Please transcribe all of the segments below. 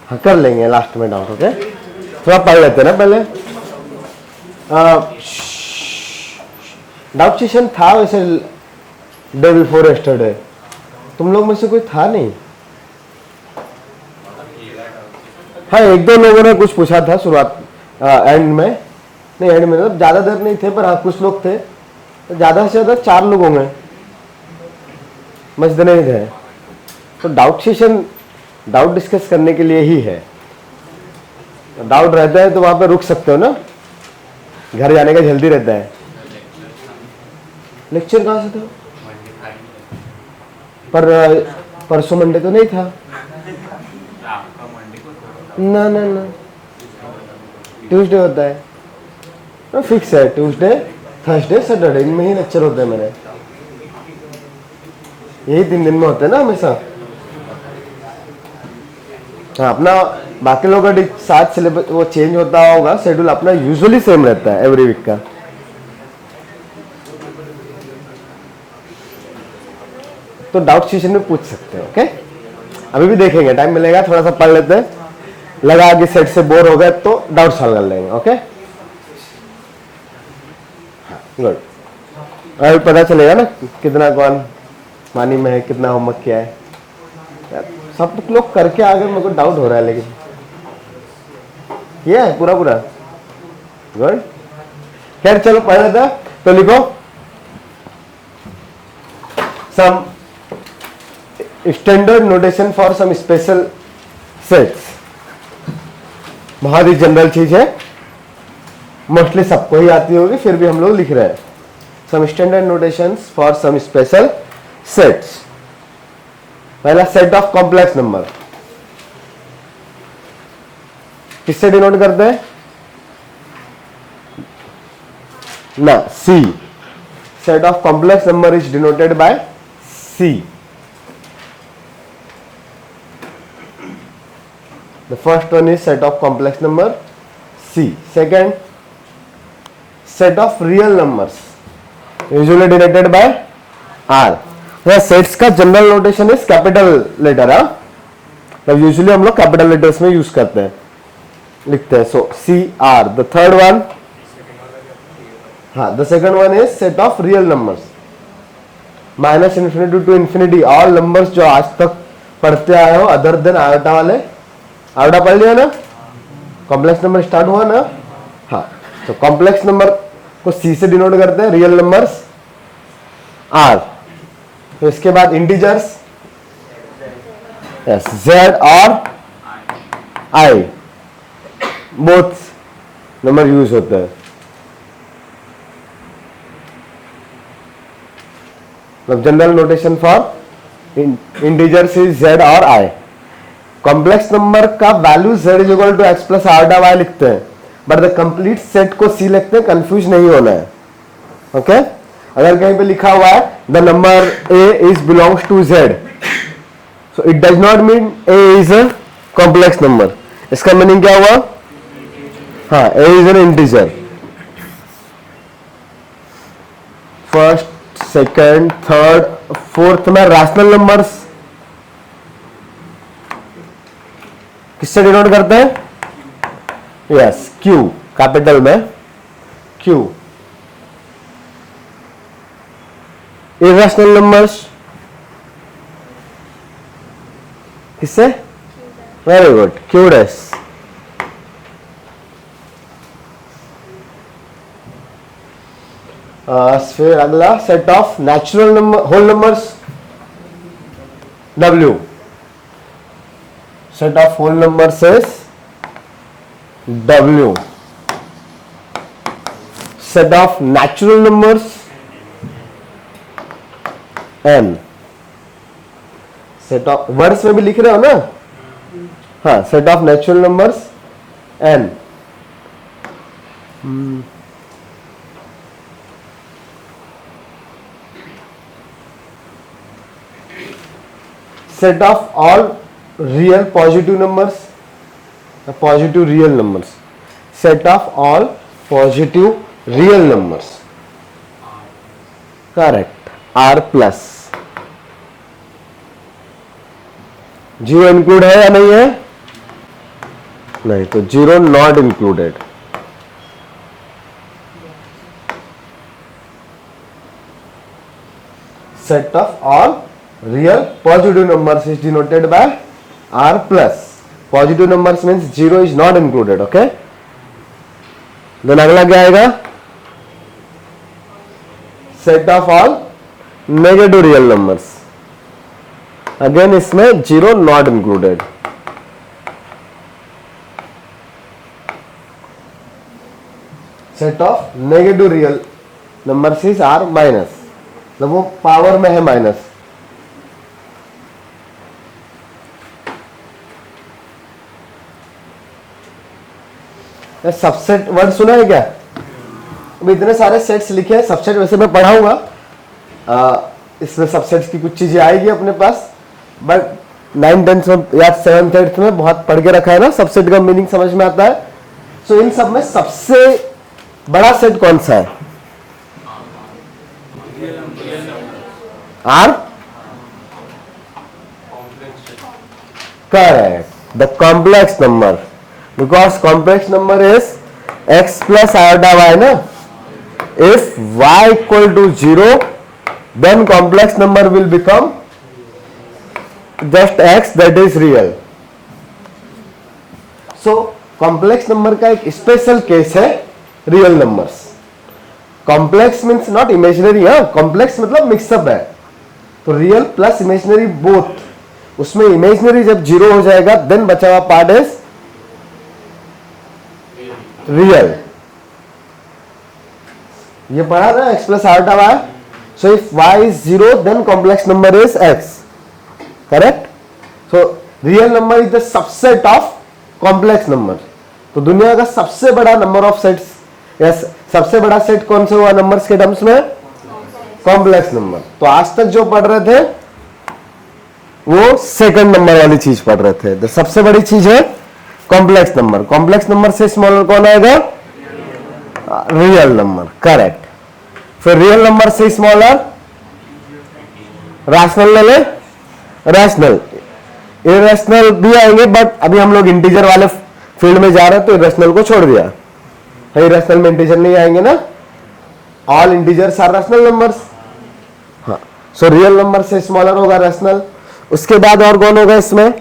हाँ कर लेंगे लास्ट में डाउट। ओके थोड़ा पढ़ लेते हैं ना पहले। डाउट सेशन था वैसे डे बिफोर यस्टरडे, तुम लोग में से कोई था नहीं? हाँ एक दो लोगों ने कुछ पूछा था शुरुआत एंड में, नहीं एंड में मतलब ज़्यादा देर नहीं थे, पर हाँ कुछ लोग थे, तो ज़्यादा से ज़्यादा 4 लोग होंगे, मस्त नहीं थे। तो डाउट सेशन डाउट डिस्कस करने के लिए ही है। डाउट रहता है तो वहाँ पे रुक सकते हो ना, घर जाने का जल्दी रहता है। लेक्चर कहाँ से था? पर परसों मंडे तो नहीं था ना ना ना, ट्यूसडे होता है ना, फिक्स है ट्यूसडे थर्सडे सैटरडे, इनमें ही लेक्चर होते हैं मेरे, यही 3 दिन में होते हैं ना हमेशा। हाँ अपना बाकी लोगों का साथ सिलेबस वो चेंज होता होगा, शेड्यूल अपना यूजुअली सेम रहता है एवरी वीक का। तो डाउट सेशन में पूछ सकते हो। ओके अभी भी देखेंगे, टाइम मिलेगा थोड़ा सा पढ़ लेते हैं, लगा कि सेट से बोर हो गए तो डाउट सॉल्व कर लेंगे। ओके गुड, अभी पता चलेगा ना कितना कौन मानी में है, कितना होमवर्क किया है। यार सब लोग करके आ गए, मेरे को डाउट हो रहा है, लेकिन ये है पूरा पूरा गुड। खैर चलो पढ़ लेते हैं, तो लिखो some standard notation for some special sets. बहुत ही जनरल चीज है, मोस्टली सबको ही आती होगी, फिर भी हम लोग लिख रहे हैं। Some standard notations for some special sets. पहला सेट ऑफ कॉम्प्लेक्स नंबर किससे डिनोट करते हैं? ना C. Set of complex number is denoted by C. The first one is set of complex number C. Second, set of real numbers usually denoted by R. यहाँ sets का general notation is capital letter. हाँ usually हम लोग capital letters में use करते हैं, लिखते हैं। So C R. The third one, हाँ the second one is set of real numbers, minus infinity to infinity, all numbers जो आज तक पढ़ते आए हो अदर देन आयोटा वाले। आयोटा पढ़ लिया ना, कॉम्प्लेक्स नंबर स्टार्ट हुआ ना। हाँ तो कॉम्प्लेक्स नंबर को सी से डिनोट करते हैं, रियल नंबर्स आर। तो इसके बाद इंटीजर्स यस जेड और आई, बोथ नंबर यूज होते हैं। मतलब general notation for integers is Z और आई। कॉम्प्लेक्स नंबर का value z is equal to x plus iota y लिखते हैं, बट द कंप्लीट सेट को सी लिखते हैं, कंफ्यूज नहीं होना है। ओके अगर कहीं पे लिखा हुआ है the number a is belongs to z, so it does not mean a is a complex number. इसका मीनिंग क्या हुआ? हाँ a is an integer. First second third fourth में रैशनल नंबर्स किससे डिनोट करते हैं? यस क्यू, कैपिटल में Q. Irrational numbers किससे? Very good, Q dash. फिर अगला set of natural number whole numbers W. set of whole numbers is W. Set of natural numbers N. Set of words में भी लिख रहे हो ना? हाँ set of natural numbers N. Set of all real positive numbers, positive real numbers, set of all positive real numbers, correct, R plus। Zero include है या नहीं है? नहीं, तो zero not included. Set of all real positive numbers is denoted by R plus. Positive numbers means zero is not included. Okay, then अगला क्या आएगा? Set of all negative real numbers. Again इसमें zero not included. Set of negative real numbers is R minus, मतलब वो power में है minus. Subset word सुना है क्या? अब इतने सारे सेट्स लिखे हैं, सबसेट वैसे मैं पढ़ाऊंगा, इसमें सबसेट्स की कुछ चीजें आएगी अपने पास, बट 9th 10th में या 7th 8th में बहुत पढ़ के रखा है ना, सबसेट का मीनिंग समझ में आता है। सो इन सब में सबसे बड़ा सेट कौन सा है? R. Correct, the complex number, because complex number is x plus iota y ना। If y equal to 0 then complex number will become just x, that is real. So complex number का एक special case है real numbers. Complex means not imaginary, हाँ, complex मतलब mix up है, तो real plus imaginary both. उसमें imaginary जब zero हो जाएगा देन बचा हुआ पार्ट इज रियल। ये पढ़ा ना, x plus iota y। So if y is 0 then complex number is x, correct? So real number is the subset of complex number। तो दुनिया का सबसे बड़ा नंबर ऑफ सेट्स, यस, सबसे बड़ा सेट कौन सा हुआ नंबर्स के टर्म्स में? Complex number. तो आज तक जो पढ़ रहे थे वो सेकंड नंबर वाली चीज पढ़ रहे थे, तो सबसे बड़ी चीज है कॉम्प्लेक्स नंबर। कॉम्प्लेक्स नंबर से स्मॉलर कौन आएगा? Real number, correct. फिर रियल नंबर से स्मॉलर रैशनल ले ले, रैशनल, इरेशनल भी आएंगे, बट अभी हम लोग इंटीजर वाले फील्ड में जा रहे हैं तो इरेशनल को छोड़ दिया। इरेशनल में इंटीजर नहीं आएंगे ना, all integers are rational numbers. हाँ, सो रियल नंबर से स्मॉलर होगा रैशनल। उसके बाद और कौन होगा इसमें?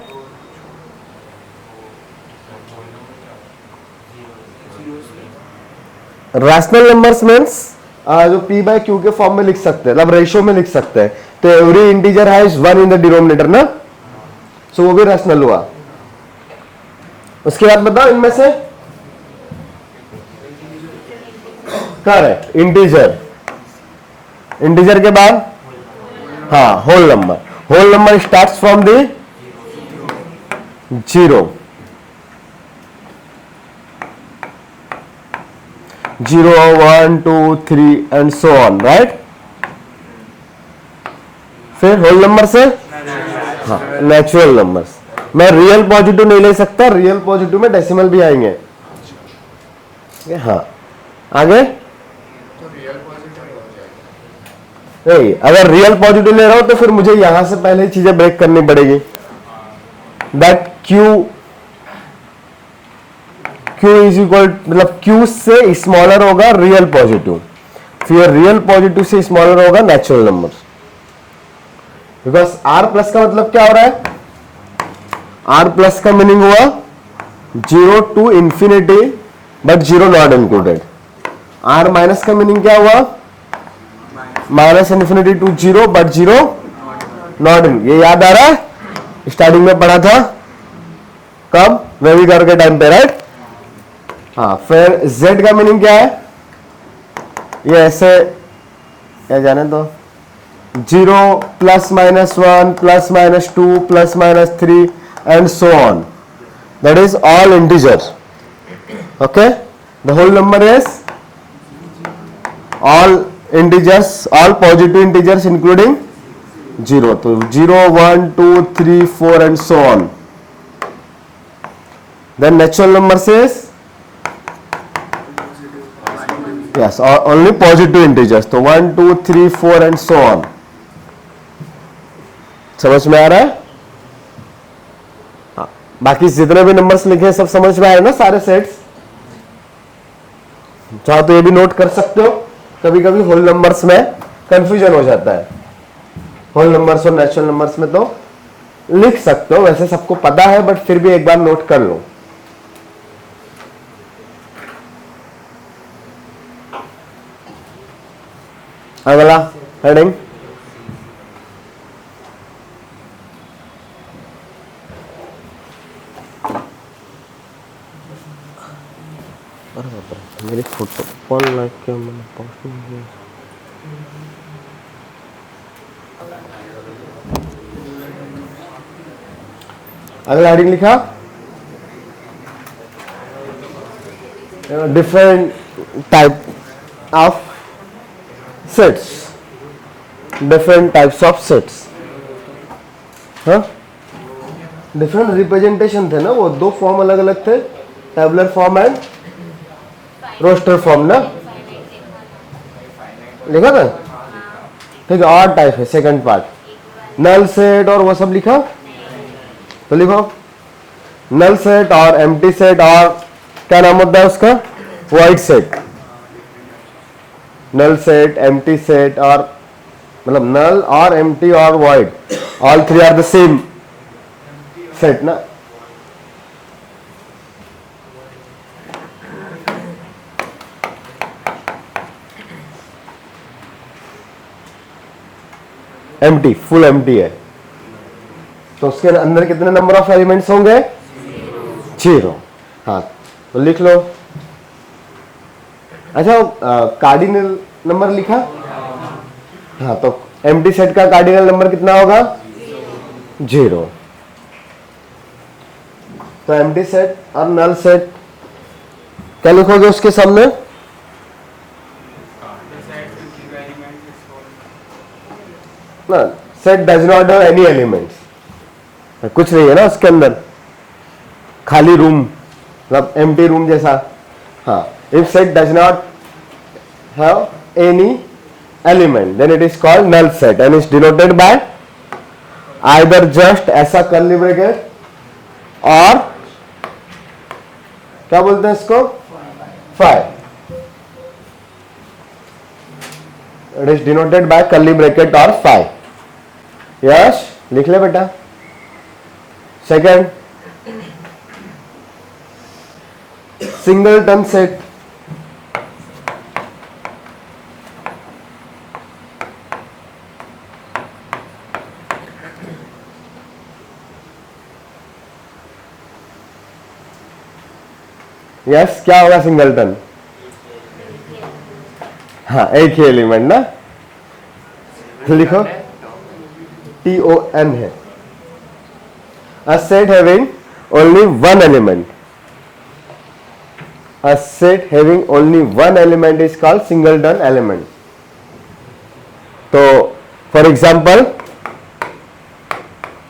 रैशनल नंबर्स मीन्स जो p बाय क्यू के फॉर्म में लिख सकते हैं, मतलब रेशियो में लिख सकते हैं। तो every integer has 1 in the denominator ना, सो वो भी रैशनल हुआ। उसके बाद बताओ इनमें से, करेक्ट, इंटीजर। इंटीजर के बाद हाँ whole number. Whole number starts from the 0, 0 1 2 3 and so on, right? फिर होल नंबर से हाँ नेचुरल नंबर्स। मैं रियल पॉजिटिव नहीं ले सकता, रियल पॉजिटिव में डेसिमल भी आएंगे। हाँ, आगे नहीं, अगर रियल पॉजिटिव ले रहा हूं तो फिर मुझे यहां से पहले चीजें ब्रेक करनी पड़ेगी। दैट Q इज इक्वल, मतलब Q से स्मॉलर होगा रियल पॉजिटिव, फिर रियल पॉजिटिव से स्मॉलर होगा natural number. Because R plus का मतलब क्या हो रहा है? R प्लस का मीनिंग हुआ 0 to infinity but 0 not included. R minus का मीनिंग क्या हुआ? Minus infinity to 0 but 0 not in. ये याद आ रहा है? स्टार्टिंग में पढ़ा था, कब? वेविगर के टाइम पे, राइट? हाँ, फिर Z का मीनिंग क्या है? ये ऐसे क्या जाने दो, 0 plus minus 1 plus minus 2 plus minus 3 and so on, that is all integer. Okay, the whole number is all integers, all positive integers including 0, तो 0 1 2 3 4 and so on. Then natural number is yes, only positive integers, तो 1 2 3 4 and so on. समझ में आ रहा है? बाकी जितने भी numbers लिखे हैं सब समझ में आए ना सारे सेट्स? चाहो तो ये भी नोट कर सकते हो, कभी कभी होल नंबर्स में कंफ्यूजन हो जाता है। होल नंबर्स और नेचुरल नंबर्स में तो लिख सकते हो, वैसे सबको पता है बट फिर भी एक बार नोट कर लो। अगला हेडिंग, मेरी फोटो कौन लाइक किया मैंने पोस्ट नहीं किया। अगला हेडिंग लिखा different type of sets, different types of sets. हाँ, डिफरेंट रिप्रेजेंटेशन थे ना, वो दो फॉर्म अलग अलग थे, tabular form and roster form ना, लिखा था? ठीक है, और टाइप है सेकंड पार्ट, नल सेट और वो सब लिखा, तो लिखो नल सेट और एम्प्टी सेट और क्या नाम होता है उसका, void set. Null set, empty set और मतलब नल और एम्प्टी और void, all three are the same set ना। एम्प्टी, फुल एम्प्टी है तो उसके अंदर कितने नंबर ऑफ एलिमेंट्स होंगे? 0। हाँ, तो लिख लो। अच्छा, कार्डिनल नंबर लिखा? हाँ, तो एम्प्टी सेट का कार्डिनल नंबर कितना होगा? 0। तो एम्प्टी सेट और नल सेट क्या लिखोगे उसके सामने? ना, set does not have any elements, कुछ नहीं है ना उसके अंदर, खाली रूम, मतलब एम्प्टी रूम जैसा। हाँ, if set does not have any element then it is called null set and is denoted by either just ऐसा कर्ली ब्रैकेट और क्या बोलते हैं इसको, phi. It is denoted by curly bracket और फाइव। यस, लिख ले बेटा। Second, singleton set. यस, क्या होगा सिंगलटन? हाँ, एक ही एलिमेंट ना, लिखो TON है। A set having only one element. A set having only one element is called singleton element. तो फॉर एग्जाम्पल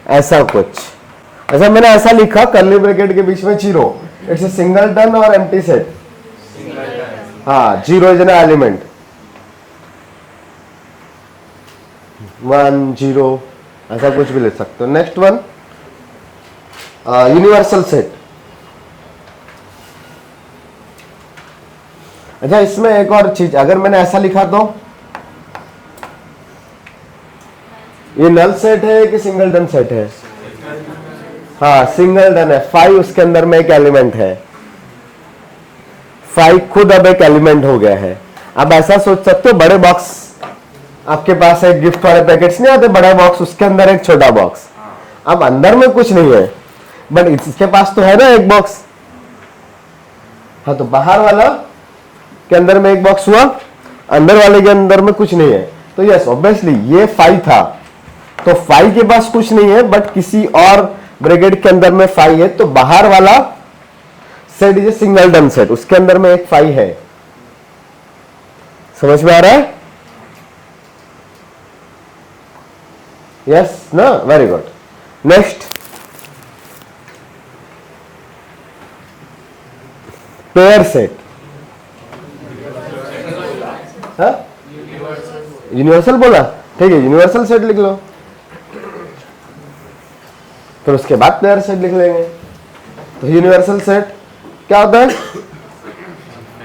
ऐसा कुछ, ऐसा मैंने ऐसा लिखा कर्ली ब्रैकेट के बीच में 0, इट्स ए सिंगलटन और एम्प्टी सेट। हाँ, 0 इज एन एलिमेंट, 1 0 ऐसा कुछ भी लिख सकते हो। Next one, universal set. अच्छा, इसमें एक और चीज, अगर मैंने ऐसा लिखा तो ये नल सेट है कि सिंगलटन सेट है? हाँ, सिंगलटन है। 5 उसके अंदर में एक एलिमेंट है, 5 खुद अब एक एलिमेंट हो गया है। अब ऐसा सोच सकते हो, बड़े बॉक्स आपके पास एक गिफ्ट वाले पैकेट्स नहीं आते, बड़ा बॉक्स, उसके अंदर एक छोटा बॉक्स, अब अंदर में कुछ नहीं है बट इसके पास तो है ना एक बॉक्स। हाँ, तो बाहर वाला के अंदर में एक बॉक्स हुआ, अंदर वाले के अंदर में कुछ नहीं है, तो यस ऑब्वियसली ये 5 था, तो 5 के पास कुछ नहीं है बट किसी और ब्रैकेट के अंदर में 5 है, तो बाहर वाला set is A singleton set, उसके अंदर में एक 5 है। समझ में आ रहा है? यस ना, very good. Next, pair set. Universal बोला, ठीक है, यूनिवर्सल सेट लिख लो, फिर उसके बाद पेयर सेट लिख लेंगे। तो यूनिवर्सल सेट क्या होता है?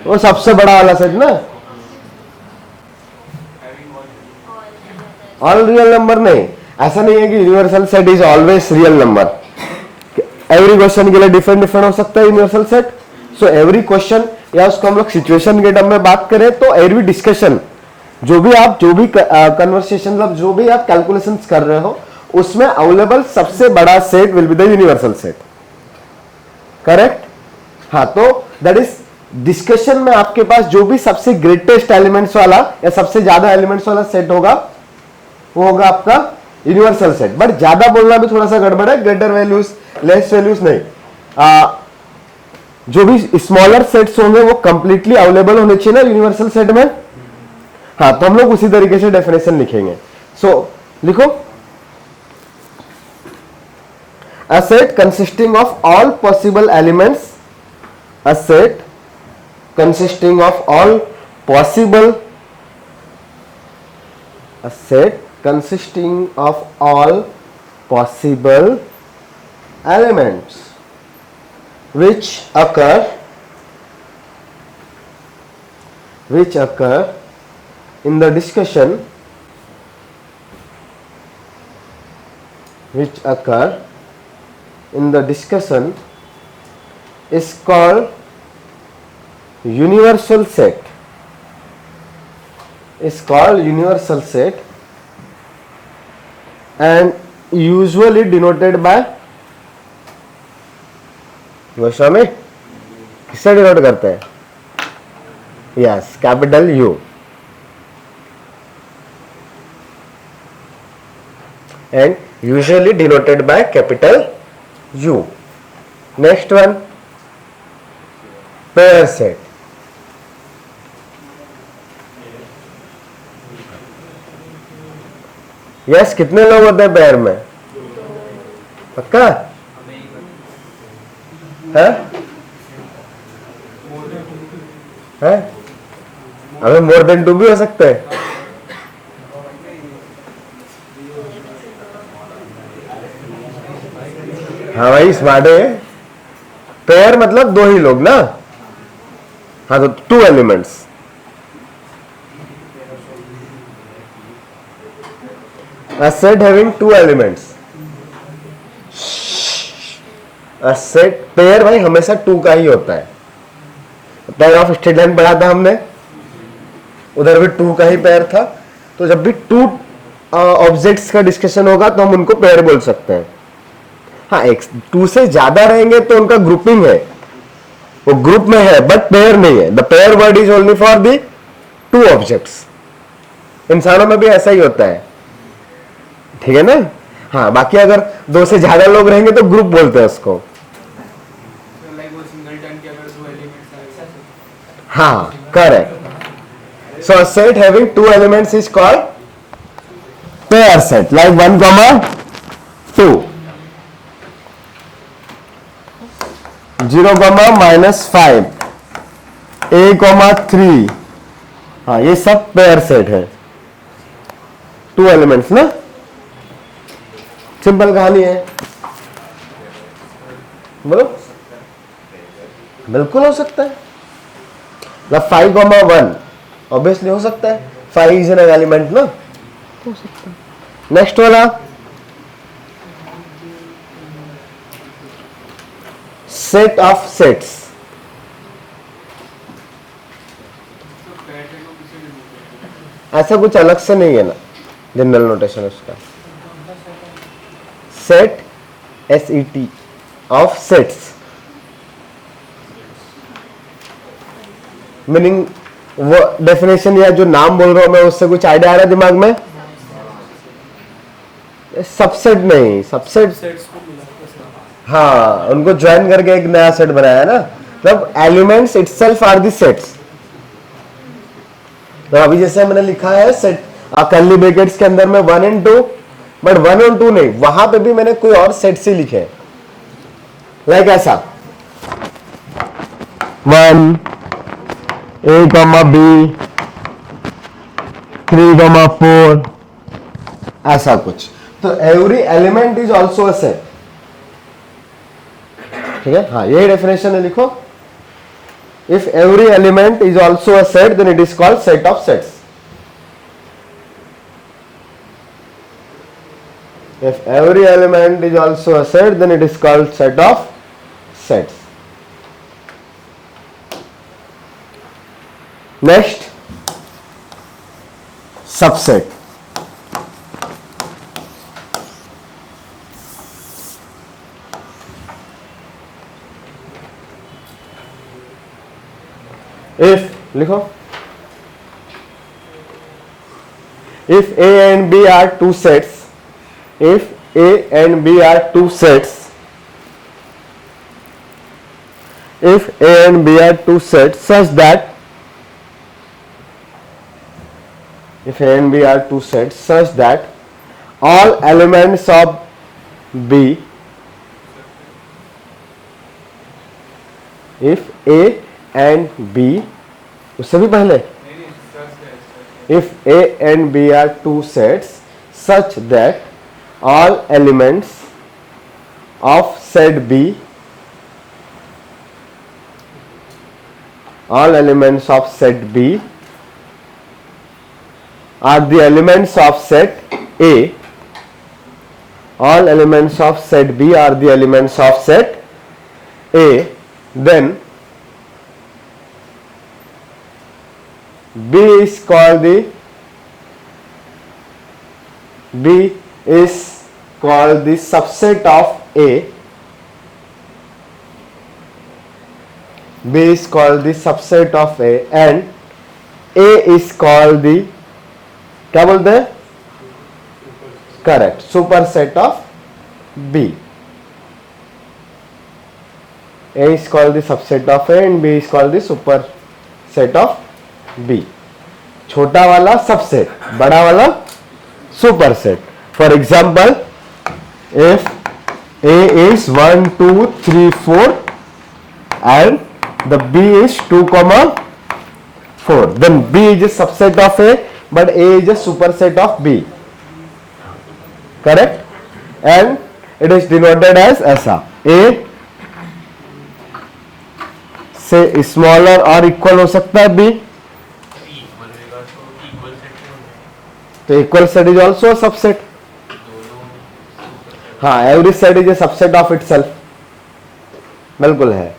वो सबसे बड़ा वाला सेट ना, ऑल रियल नंबर नहीं। ऐसा नहीं है कि universal set is always real number. Every question के लिए डिफरेंट डिफरेंट हो सकता है universal set. So every question, या उसको हम लोग सिचुएशन के टर्म में बात करें तो एवरी डिस्कशन, जो भी कन्वर्सेशन, मतलब जो भी आप कैलकुलेशंस कर रहे हो, उसमें अवेलेबल सबसे बड़ा set will be the universal set. Correct? हाँ, तो दैट इज डिस्कशन में आपके पास जो भी सबसे ग्रेटेस्ट एलिमेंट्स वाला या सबसे ज्यादा एलिमेंट्स वाला सेट होगा, वो होगा आपका यूनिवर्सल सेट। बट ज्यादा बोलना भी थोड़ा सा गड़बड़ है, ग्रेटर वैल्यूज लेस वैल्यूज नहीं। जो भी स्मॉलर सेट्स होंगे वो कंप्लीटली अवेलेबल होने चाहिए ना यूनिवर्सल सेट में। हाँ, तो हम लोग उसी तरीके से डेफिनेशन लिखेंगे। सो लिखो, a set consisting of all possible elements, a set consisting of all possible, a set consisting of all possible elements which occur in the discussion, is called universal set, and usually denoted by, Goswami किससे denote करते हैं? Yes, capital you. And usually denoted by capital U. Next one, pair set. Yes, कितने लोग होते हैं pair में? पक्का है? अबे मोर देन 2 भी हो सकते हैं। हाँ भाई, स्मार्ट है। पेयर मतलब 2 ही लोग ना। हाँ, तो 2 elements. A set having 2 elements. A set, pair भाई हमेशा 2 का ही होता है। पेयर ऑफ स्ट्रेट लाइन पढ़ा था हमने, उधर भी 2 का ही पेयर था। तो जब भी 2 ऑब्जेक्ट्स का डिस्कशन होगा तो हम उनको पेयर बोल सकते हैं। हाँ, 2 से ज्यादा रहेंगे तो उनका ग्रुपिंग है, वो ग्रुप में है, बट पेयर नहीं है। The pair word is only for the 2 objects. इंसानों में भी ऐसा ही होता है, ठीक है ना? हाँ, बाकी अगर 2 से ज्यादा लोग रहेंगे तो ग्रुप बोलते हैं उसको। हाँ, correct. So set having 2 elements is called pair set, like 1, 2, 0, -5, a, 3। हाँ, ये सब पेयर सेट है, 2 एलिमेंट्स ना। सिंपल कहानी है, बोलो। बिल्कुल हो सकता है, 5, 1 ऑब्वियसली हो सकता है। 5 इज एन एलिमेंट ना, हो सकता है। नेक्स्ट वाला, सेट ऑफ सेट्स। ऐसा कुछ अलग से नहीं है ना, जनरल नोटेशन उसका। Set, SET of sets, meaning वो डेफिनेशन या जो नाम बोल रहा हूं मैं, उससे कुछ आइडिया आ रहा है दिमाग में? सबसेट नहीं, सबसेट हाँ, उनको ज्वाइन करके एक नया सेट बनाया है ना। मतलब elements itself are the sets. तो अभी जैसे मैंने लिखा है सेट कर्ली ब्रैकेट्स के अंदर में 1 and 2, बट 1 और 2 नहीं, वहां पे भी मैंने कोई और सेट से लिखे, लाइक ऐसा 1, A, B, 3, 4, ऐसा कुछ। तो every element is also a set, ठीक ठीक है, हाँ यही डेफिनेशन है, लिखो। If every element is also a set then it is called set of sets. If every element is also a set, then it is called set of sets. Next, subset. If, लिखो, if A and B are two sets, if A and B are two sets, if A and B are two sets such that, if A and B are two sets such that all elements of B, if A and B, उससे भी पहले, if A and B are two sets such that all elements of set B, all elements of set B are the elements of set A, all elements of set B are the elements of set A, then B is called the subset of A. B is called the subset of A and A is called the, क्या बोलते हैं, correct, superset of B. A is called the subset of A and B is called the superset of B. छोटा वाला subset, बड़ा वाला superset. For example, if A is 1, 2, 3, 4 and the B is 2, 4, then B is a subset of A but A is a superset of B, correct? And it is denoted as ऐसा, A से smaller और equal हो सकता है B, तो equal set is also a subset. हाँ, every set is a subset of itself, बिल्कुल है,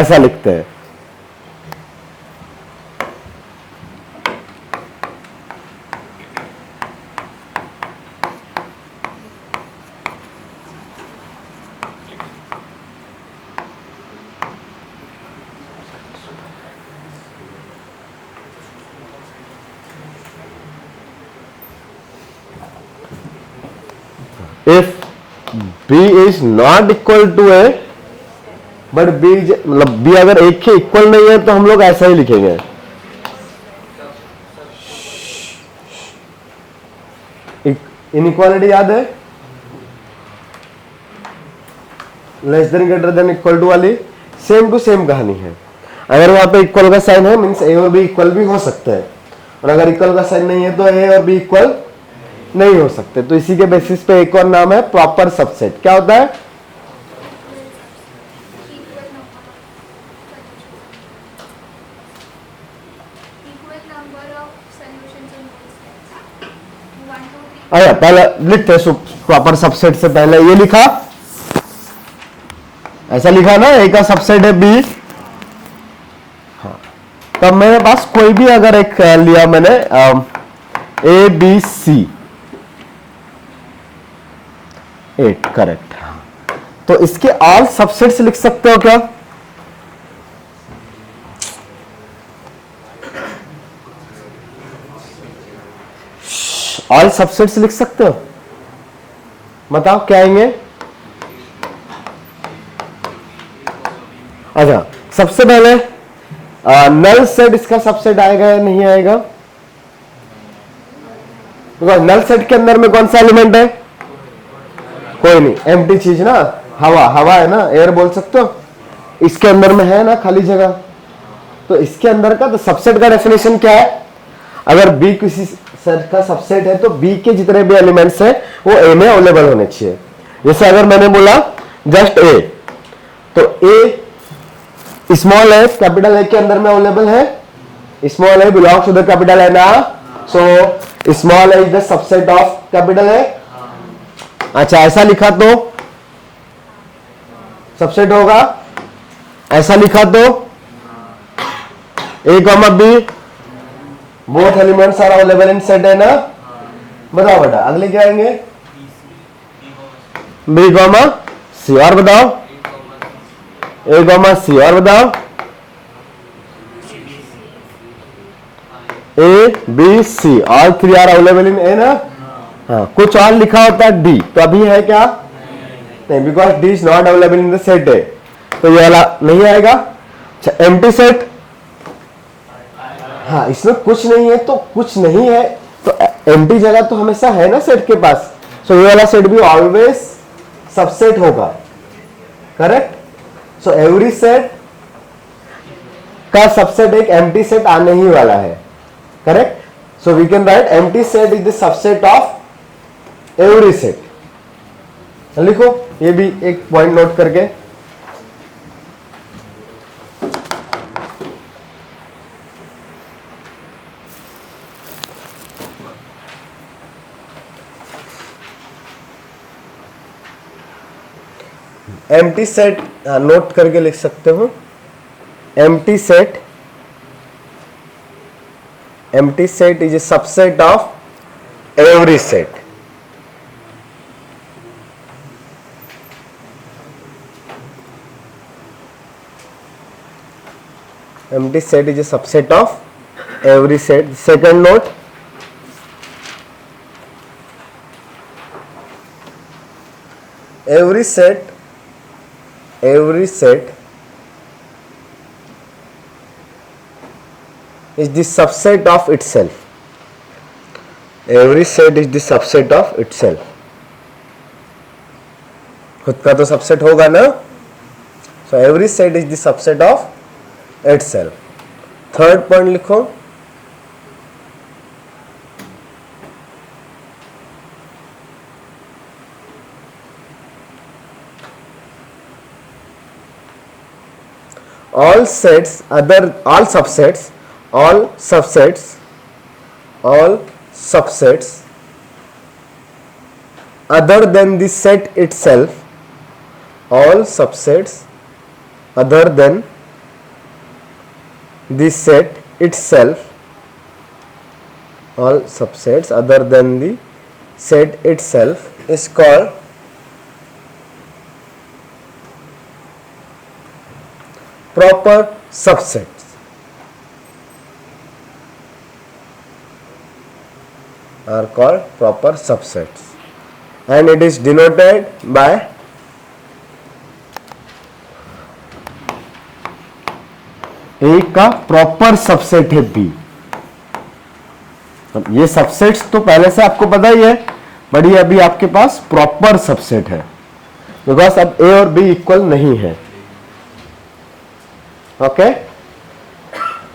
ऐसा लिखते हैं. If B is not equal to A, but B मतलब B अगर एक के इक्वल नहीं है तो हम लोग ऐसा ही लिखेंगे. इनइक्वालिटी याद है, less than greater than equal to वाली, सेम टू सेम कहानी है. अगर वहां पे इक्वल का साइन है मीन्स A और B इक्वल भी हो सकते हैं, और अगर इक्वल का साइन नहीं है तो A और B इक्वल नहीं हो सकते. तो इसी के बेसिस पे एक और नाम है प्रॉपर सबसेट. क्या होता है? अच्छा, पहले लिखते हैं प्रॉपर सबसेट से पहले ये लिखा, ऐसा लिखा ना, ए का सबसेट है बी. हाँ, तब मेरे पास कोई भी अगर एक लिया मैंने ए बी सी 8, करेक्ट. तो इसके ऑल सबसेट्स लिख सकते हो क्या? ऑल सबसेट्स लिख सकते हो? बताओ क्या आएंगे? अच्छा, सबसे पहले नल सेट इसका सबसेट आएगा या नहीं आएगा? नल सेट के अंदर में कौन सा एलिमेंट है? कोई नहीं, एम्प्टी चीज ना, हवा. हवा है ना, एयर बोल सकते हो. इसके अंदर में है ना खाली जगह, तो इसके अंदर का तो सबसेट का डेफिनेशन क्या है? अगर बी किसी सेट का सबसेट है तो बी के जितने भी एलिमेंट्स हैं वो ए में अवेलेबल होने चाहिए. जैसे अगर मैंने बोला जस्ट ए, तो ए स्मॉल ए कैपिटल ए के अंदर में अवेलेबल है, small A belongs to the capital A ना, so small A is the subset of capital A. अच्छा ऐसा लिखा तो सबसेट होगा, ऐसा लिखा तो A comma B both elements are available in set है ना। बताओ बेटा अगले क्या आएंगे, बी कॉमा सी, और बताओ ए कॉमा सी, और बताओ A B C, all three are available in A ना। हाँ कुछ और लिखा होता है डी, तो अभी है क्या नहीं, because D is not available in the set ए, तो ये वाला नहीं आएगा। अच्छा एम्प्टी सेट, हाँ इसमें कुछ नहीं है तो कुछ नहीं है, तो एम्प्टी जगह तो हमेशा है ना सेट के पास, सो ये वाला सेट भी ऑलवेज सबसेट होगा, करेक्ट। सो एवरी सेट का सबसेट एक एम्प्टी सेट आने ही वाला है, correct. So we can write empty set is the subset of every set. लिखो ये भी एक पॉइंट नोट करके, एम्प्टी सेट नोट करके लिख सकते हो, empty set is a subset of every set. Empty set is a subset of every set. Second note, every set is the subset of itself. Every set is the subset of itself. खुद का तो subset होगा ना, so every set is the subset of itself. Third point लिखो, all subsets other than the set itself, all subsets other than the set itself, all subsets other than the set itself is called proper subsets. Are called proper subsets, and it is denoted by ए का proper subset है B. अब ये subsets तो पहले से आपको पता ही है, बट ये अभी आपके पास प्रॉपर सबसेट है, बिकॉज अब ए और बी इक्वल नहीं है। ओके,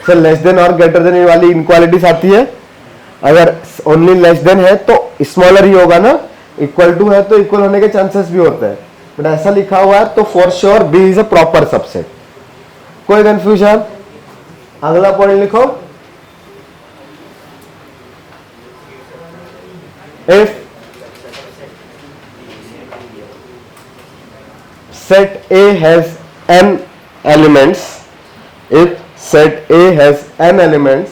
सो लेस देन और ग्रेटर देन वाली इनक्वालिटीज आती है। अगर ओनली लेस देन है तो स्मॉलर ही होगा ना, इक्वल टू है तो इक्वल होने के चांसेस भी होते हैं, बट ऐसा लिखा हुआ है तो for sure be is a proper subset. कोई कंफ्यूजन? अगला पॉइंट लिखो, if set A has n elements, if set A has n elements,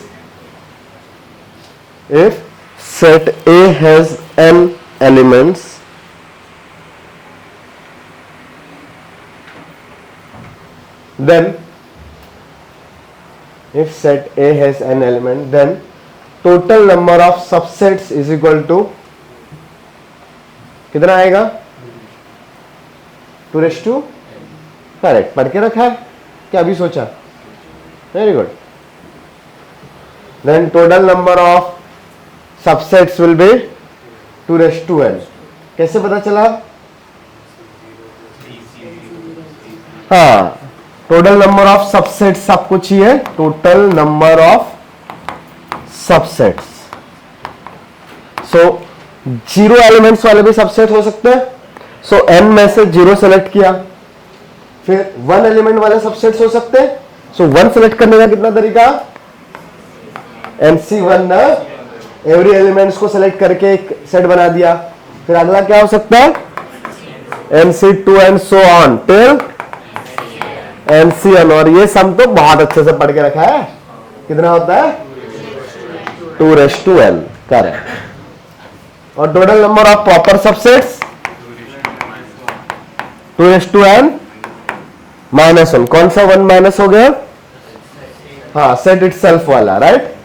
if set A has n elements, then if set A has n element, then total number of subsets is equal to कितना आएगा? 2 correct, पढ़ के रखा है क्या? अभी सोचा? Very good. Then total number of subsets will be 2n। कैसे पता चला? हाँ, टोटल नंबर ऑफ सबसेट्स आपको चाहिए, total number of subsets. So 0 elements वाले भी सबसेट हो सकते हैं, सो n में से 0 सेलेक्ट किया, फिर 1 एलिमेंट वाले सबसेट्स हो सकते हैं। सो 1 सेलेक्ट करने का कितना तरीका, NC1 ना, एवरी एलिमेंट्स को सेलेक्ट करके एक सेट बना दिया। फिर अगला क्या हो सकता है, NC2 and so on till NCN। और ये सम तो बहुत अच्छे से पढ़ के रखा है, कितना होता है 2n, करेक्ट। और total number of proper subsets 2n -1। कौन सा 1 माइनस हो गया, हाँ सेट इटसेल्फ वाला, राइट।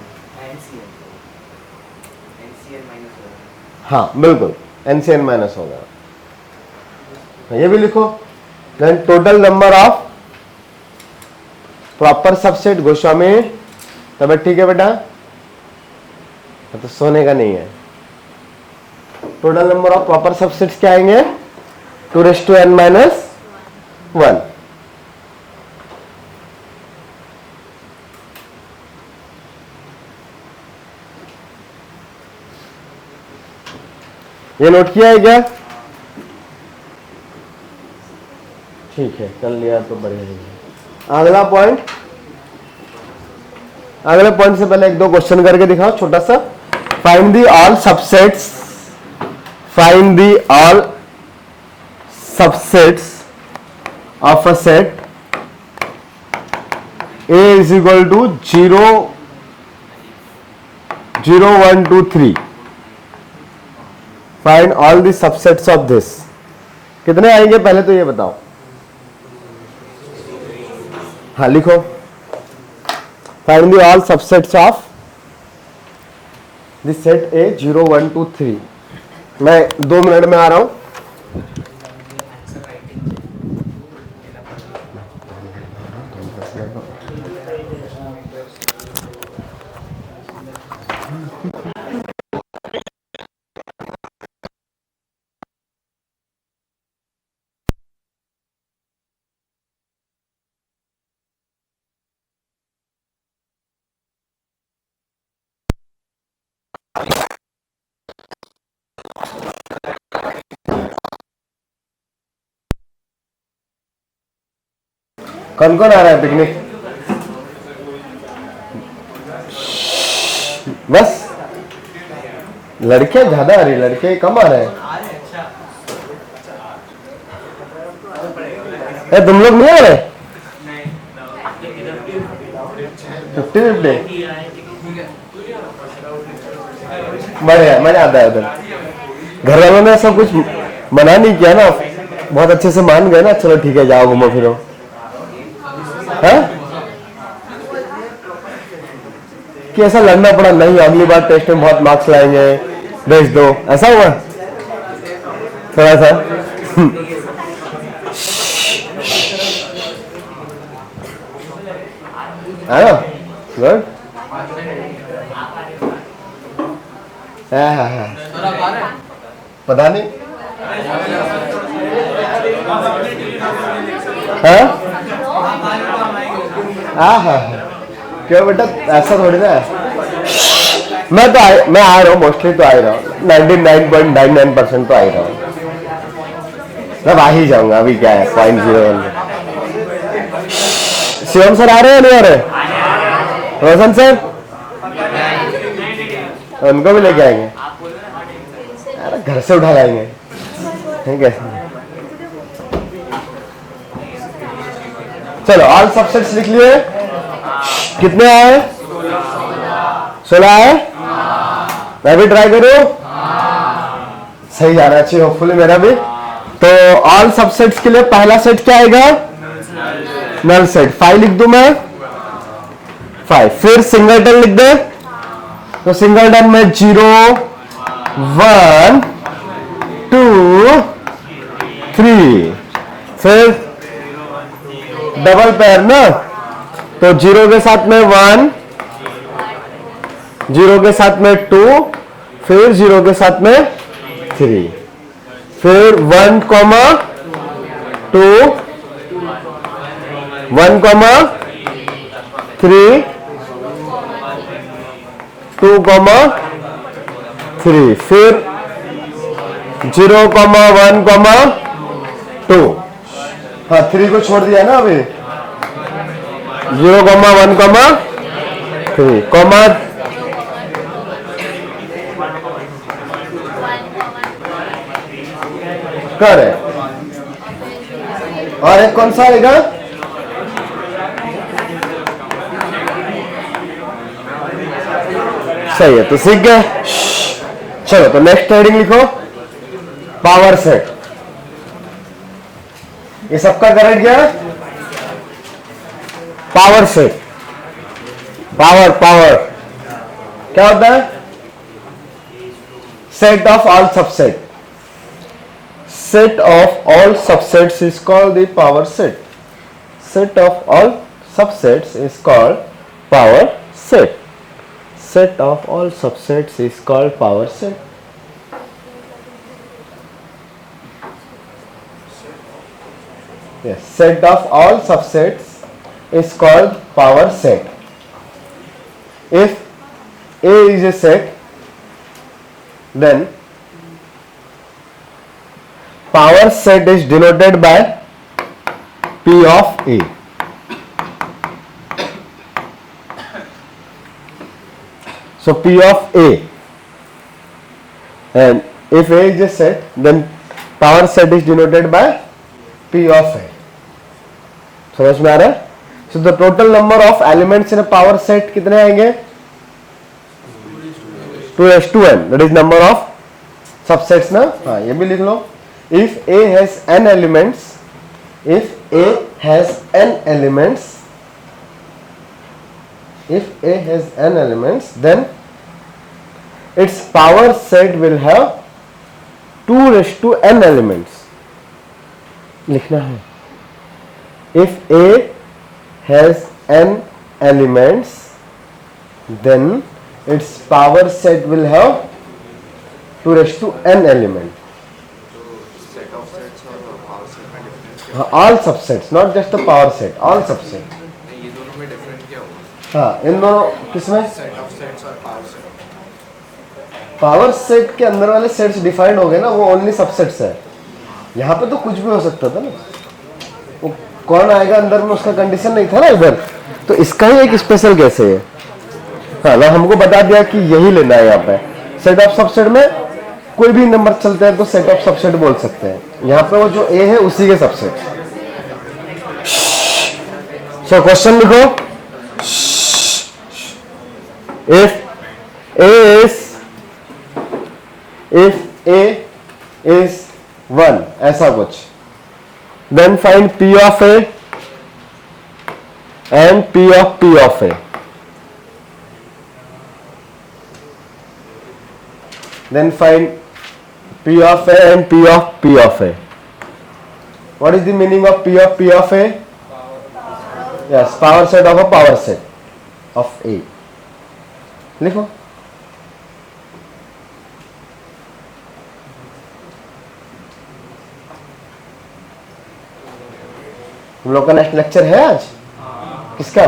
हाँ बिल्कुल, NCN माइनस हो गया, ये भी लिखो। Then total number of proper subset Goswami, तब ठीक है बेटा, तो सोने का नहीं है। Total number of proper subsets क्या आएंगे, 2n - 1। ये नोट किया है क्या, ठीक है, कर लिया तो बढ़िया है। अगला पॉइंट, अगले पॉइंट से पहले एक दो क्वेश्चन करके दिखाओ छोटा सा। Find the all subsets, find the all subsets of a set A is equal to 0, 0, 1, 2, 3। Find all the subsets of this. कितने आएंगे पहले तो ये बताओ, हाँ लिखो। Find the all subsets of this set A 0, 1, 2, 3। मैं 2 मिनट में आ रहा हूं। कौन कौन आ रहा है पिकनिक, बस लड़के ज्यादा आ रही, लड़के कम आ रहे हैं। तुम लोग नहीं आ रहे, 50-50 बढ़िया, मजा आता है उधर। घर वालों ने सब कुछ मना नहीं किया ना, बहुत अच्छे से मान गए ना, चलो ठीक है जाओ घूमो फिरो। हाँ? कि ऐसा लड़ना पड़ा, नहीं अगली बार टेस्ट में बहुत मार्क्स लाएंगे, भेज दो, ऐसा हुआ थोड़ा सा। है ना, गुड। पता नहीं, हाँ हाँ, क्यों बेटा, ऐसा थोड़ी ना है। मैं आ रहा हूँ, मोस्टली तो आ ही रहा हूँ, 99.99% तो आ ही रहा हूँ, मैं आ ही जाऊंगा। अभी क्या है 0.01। शिवम सर आ रहे हैं, नहीं आ रहे, रोशन सर, उनको भी लेके आएंगे, अरे घर से उठा लाएंगे, ठीक है। चलो ऑल सबसेट्स लिख लिए, कितने आए, 16 आए। मैं भी ट्राई करूं, सही जा रहा है, अच्छी होपफुली मेरा भी। तो ऑल सबसेट्स के लिए पहला सेट क्या आएगा, नल सेट। 5 लिख दूं मैं, 5। फिर सिंगलटन लिख दे, तो सिंगलटन में 0, 1, 2, 3। फिर डबल पेयर ना, तो 0 के साथ में 1, 0 के साथ में 2, फिर 0 के साथ में 3, फिर 1, 2, 1, 3, 2, 3, फिर 0, 1, 2, हाँ 3 को छोड़ दिया ना अभी, 0,1,3 कॉमा कर है, और एक कौन सा आएगा, सही है, तो सीख गए। चलो तो नेक्स्ट हेडिंग लिखो, पावर सेट। ये सबका करेक्ट गया, पावर सेट। पावर पावर क्या होता है, set of all subset. Set of all subsets is called the power set. Set of all subsets is called power set. Set of all subsets is called power set. Yes, set of all subsets is called power set. If A is a set, then power set is denoted by P of A. So P of A, and if A is a set, then power set is denoted by P of A. समझ में आ रहा है? So the total number of elements in a power set कितने आएंगे? 2:n. That is number of subsets ना? हाँ ये भी लिख लो. If A has n elements, if A has n elements, if A has n elements, then its power set will have 2:n elements. लिखना है. If A has n elements, then its power set will have 2:n element. All subsets, not just the power set, all subsets. ये दोनों में different क्या होगा? हाँ इन दोनों किसमें? सेट ऑफ सेट्स और पावर सेट। पावर सेट के अंदर वाले सेट्स डिफाइंड हो गए ना, वो ओनली सबसेट्स है। यहाँ पे तो कुछ भी हो सकता था ना, वो कौन आएगा अंदर में उसका कंडीशन नहीं था ना इधर, तो इसका ही एक स्पेशल केस है ये। हाँ ना, हमको बता दिया कि यही लेना है यहाँ पे। सेट ऑफ सबसेट में कोई भी नंबर चलता है तो सेट ऑफ सबसेट बोल सकते हैं। यहाँ पे वो जो ए है उसी के सबसेट। सो क्वेश्चन लिखो, if A is 1 ऐसा कुछ, then find P of A and P of A. Then find P of A and P of A. What is the meaning of P of A? Yes, power set of a power set of A. लिखो। तुम लोग का next lecture है आज? किसका?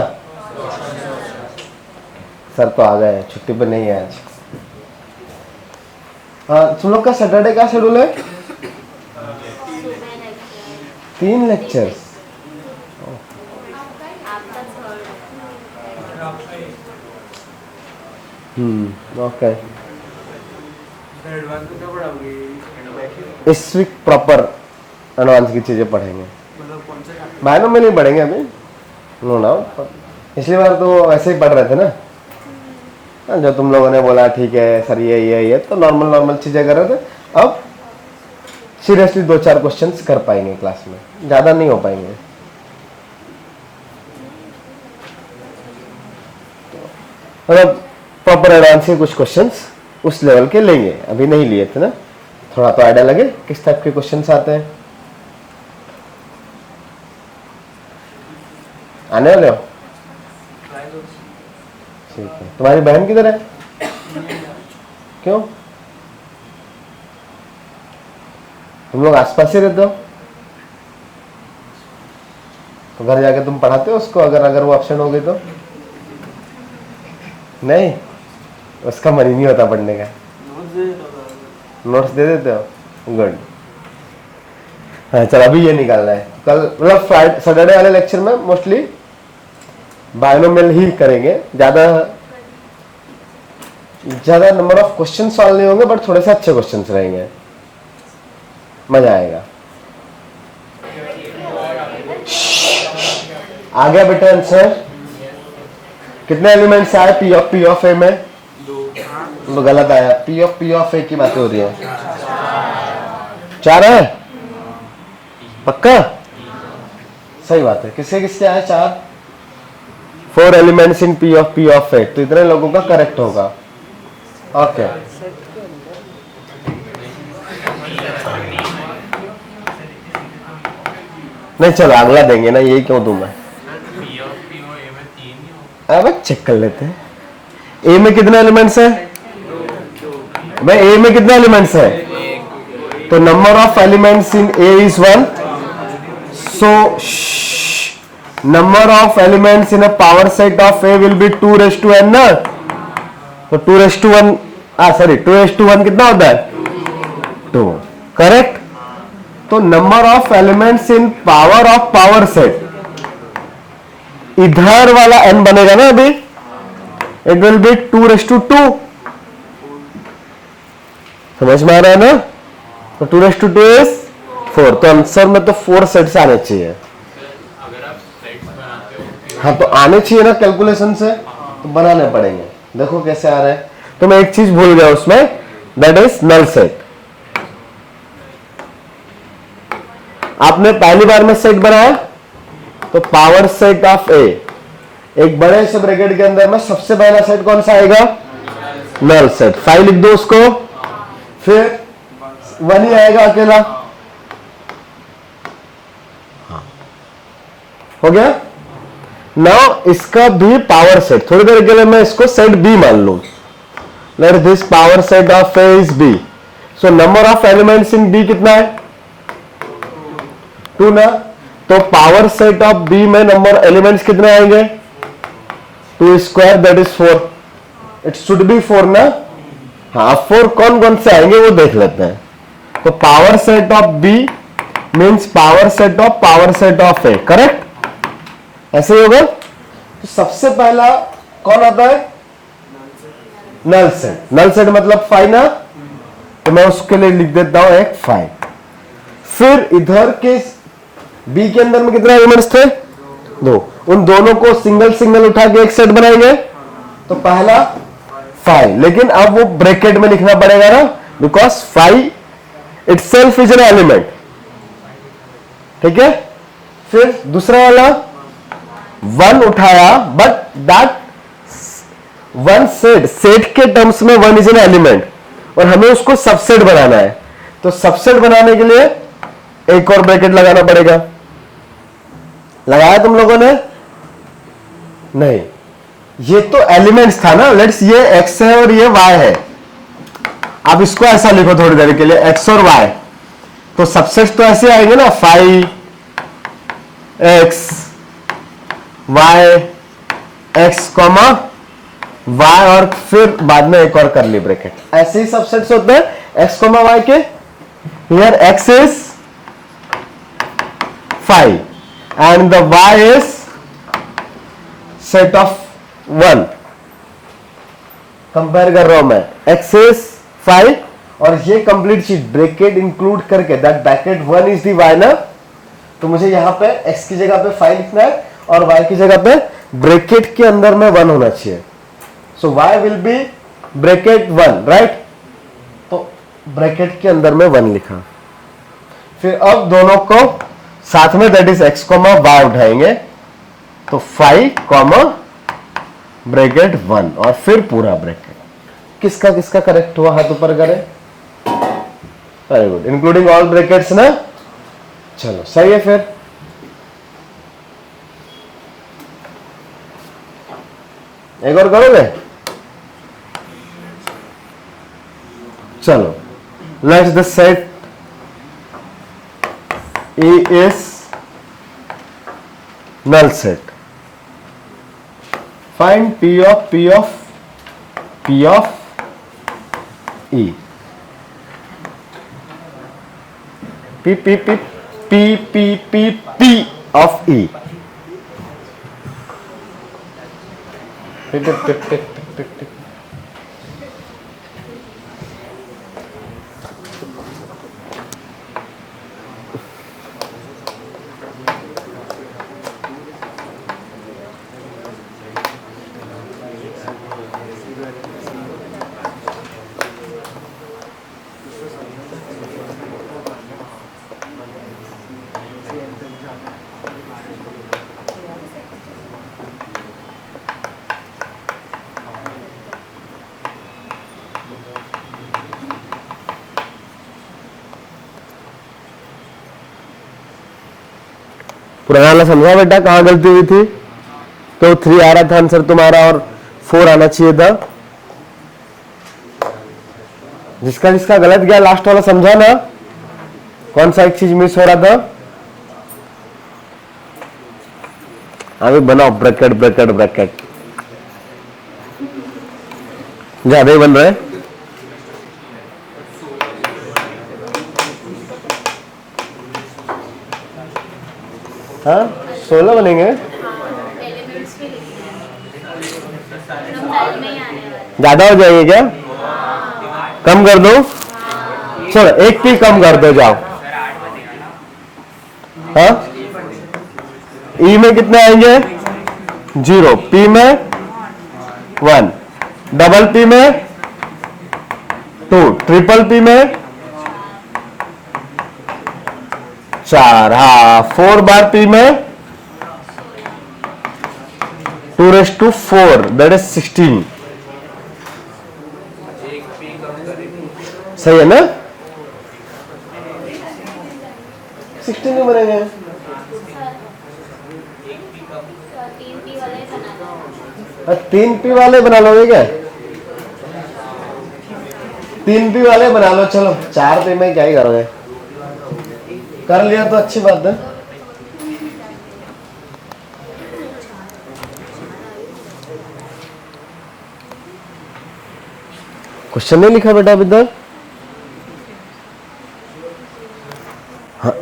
Sir तो आ गए, छुट्टी पर नहीं है आज। हाँ, तुम लोग का सैटरडे का शेड्यूल है? 3 लेक्चर्स। ओके। इस वीक प्रॉपर एडवांस की चीजें पढ़ेंगे, मायनों में नहीं पढ़ेंगे अभी। नो ना, पिछली बार तो ऐसे ही पढ़ रहे थे ना, जो तुम लोगों ने बोला ठीक है सर ये तो नॉर्मल चीजें कर रहे थे। अब सीरियसली 2-4 क्वेश्चंस कर पाएंगे क्लास में, ज्यादा नहीं हो पाएंगे। मतलब प्रॉपर एडवांस के कुछ क्वेश्चंस उस लेवल के लेंगे, अभी नहीं लिए थे ना, थोड़ा तो आइडिया लगे किस टाइप के क्वेश्चंस आते हैं। आने वाले हो? ठीक है। तुम्हारी बहन किधर है? क्यों? तुम लोग आसपास ही रहते हो तो घर जाके तुम पढ़ाते हो उसको, अगर वो एब्सेंट हो गई तो? नहीं, उसका मन ही नहीं होता पढ़ने का। नोट्स दे देते हो? गुड। हाँ चल अभी ये निकालना है। कल मतलब फ्राइडे सैटरडे वाले लेक्चर में मोस्टली बायनोमियल ही करेंगे, ज्यादा नंबर ऑफ क्वेश्चन सॉल्व नहीं होंगे, बट थोड़े से अच्छे क्वेश्चन रहेंगे, मजा आएगा। आ गया बेटा आंसर? कितने एलिमेंट्स आए पी ऑफ ए में? तो गलत आया, पी ऑफ ए की बातें हो रही है। 4 है पक्का? सही बात है। किसके किसके आए? 4। 4 एलिमेंट्स इन पी ऑफ ए, तो इतने लोगों का करेक्ट होगा। ओके नहीं चलो अगला देंगे ना, यही क्यों दूं मैं। अब चेक कर लेते हैं ए में कितने एलिमेंट्स है भाई। ए में कितने एलिमेंट्स है? तो number of elements in A is 1, so number of elements in a power set of A will be 2n ना। तो 2:1 सॉरी 2:1 कितना होता है? 2, करेक्ट। तो number of elements in power set, इधर वाला n बनेगा ना अभी, इट विल बी 2:2। समझ में आ रहा है ना? तो 2:2 इज 4, तो आंसर में तो 4 सेट्स आने चाहिए। हाँ तो आने चाहिए ना कैलकुलेशन से, तो बनाने पड़ेंगे। देखो कैसे आ रहे हैं। तो मैं एक चीज भूल गया उसमें, दैट इज नल सेट। आपने पहली बार में सेट बनाया तो पावर सेट ऑफ ए, एक बड़े से ब्रैकेट के अंदर में सबसे पहला सेट कौन सा आएगा? Null set. 5 लिख दो उसको, फिर 1 ही आएगा अकेला। हो गया। नाउ इसका भी पावर सेट, थोड़ी देर के लिए मैं इसको सेट बी मान लूं। Let this power set of A is B, so number of elements in B कितना है? 2 ना। तो पावर सेट ऑफ बी में नंबर एलिमेंट्स कितने आएंगे? 2 square that is 4। It should be 4 ना। हाँ 4 कौन कौन से आएंगे वो देख लेते हैं। तो power set of B means power set of A, correct? ऐसे ही होगा। तो सबसे पहला कौन आता है? Null set. नल सेट मतलब 5 ना, तो मैं उसके लिए लिख देता हूं एक 5। फिर इधर के बी के अंदर में कितने एलिमेंट्स थे? 2। उन दोनों को सिंगल सिंगल उठा के एक सेट बनाएंगे। तो पहला 5, लेकिन अब वो ब्रैकेट में लिखना पड़ेगा ना, because 5 itself is an element. ठीक है। फिर दूसरा वाला 1 उठाया, बट दैट 1 सेट के टर्म्स में 1 इज एन एलिमेंट, और हमें उसको सबसेट बनाना है। तो सबसेट बनाने के लिए एक और ब्रैकेट लगाना पड़ेगा। लगाया तुम लोगों ने? नहीं, ये तो एलिमेंट्स था ना। लेट्स ये x है और ये y है। आप इसको ऐसा लिखो थोड़ी देर के लिए, x और y। तो सबसेट तो ऐसे आएंगे ना, 5 x y x comma y, और फिर बाद में एक और कर ली ब्रैकेट। ऐसे ही सबसेट्स होते हैं x कॉमा y के। Here x is 5 and the y is set of 1। Compare कर रहा हूं मैं, x is 5 और ये कंप्लीट चीज ब्रैकेट इंक्लूड करके, that bracket 1 is the y ना। तो मुझे यहां पे x की जगह पे 5 लिखना है और y की जगह पे ब्रैकेट के अंदर में 1 होना चाहिए। सो y will be bracket 1, right? तो ब्रैकेट के अंदर में 1 लिखा। फिर अब दोनों को साथ में, that is x comma y उठाएंगे। तो 5 कॉमा ब्रैकेट 1 और फिर पूरा ब्रैकेट। किसका किसका करेक्ट हुआ? हाथ ऊपर करें। Very good, including all brackets ना। चलो सही है। फिर एक और करोगे? चलो, let's the set E is null set. Find P of E. P P P P P of E. टिक टिक टिक टिक टिक टिक। पुराना वाला समझा बेटा, कहाँ गलती हुई थी? तो 3 आ रहा था आंसर तुम्हारा और 4 आना चाहिए था। जिसका जिसका गलत गया लास्ट वाला समझा ना, कौन सा एक चीज मिस हो रहा था? अभी बनाओ ब्रैकेट ब्रैकेट ब्रैकेट, ज्यादा ही बन रहा है। हाँ 16 बनेंगे। ज्यादा हो जाएंगे क्या? कम कर दो, चलो एक पी कम कर दो, जाओ। हाँ ई में कितने आएंगे? 0, पी में 1, डबल पी में 2, ट्रिपल पी में 4, हाँ 4 बार पी में 2⁴, दैट इज 16। सही है ना? 16 नहीं बनेंगे। 3 पी वाले बना लोगे क्या? 3 पी वाले बना लो, चलो 4 पी में क्या ही करोगे? कर लिया तो अच्छी बात है। क्वेश्चन नहीं लिखा बेटा अभी तक? हाँ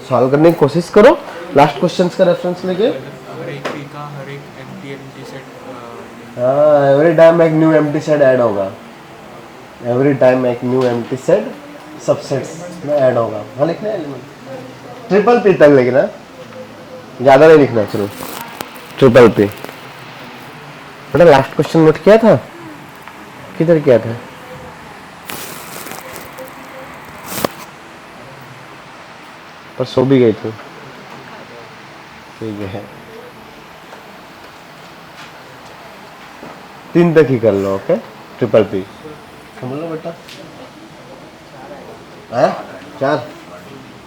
सॉल्व करने की कोशिश करो, लास्ट क्वेश्चंस का रेफरेंस लेके। हर एक पी का हर एक एम्प्टी सेट। हाँ एवरी टाइम एक न्यू एम्प्टी सेट ऐड होगा, एवरी टाइम एक न्यू एम्प्टी सेट सबसेट्स में ऐड होगा। हाँ लिखना है एलिमेंट ट्रिपल पी तक लिखना, ज्यादा नहीं लिखना। चलो ट्रिपल पी बेटा। लास्ट क्वेश्चन नोट किया था? किधर किया था? पर सो भी गई थी। ठीक है 3 तक ही कर लो। ओके ट्रिपल पी समझ लो बेटा। है 4,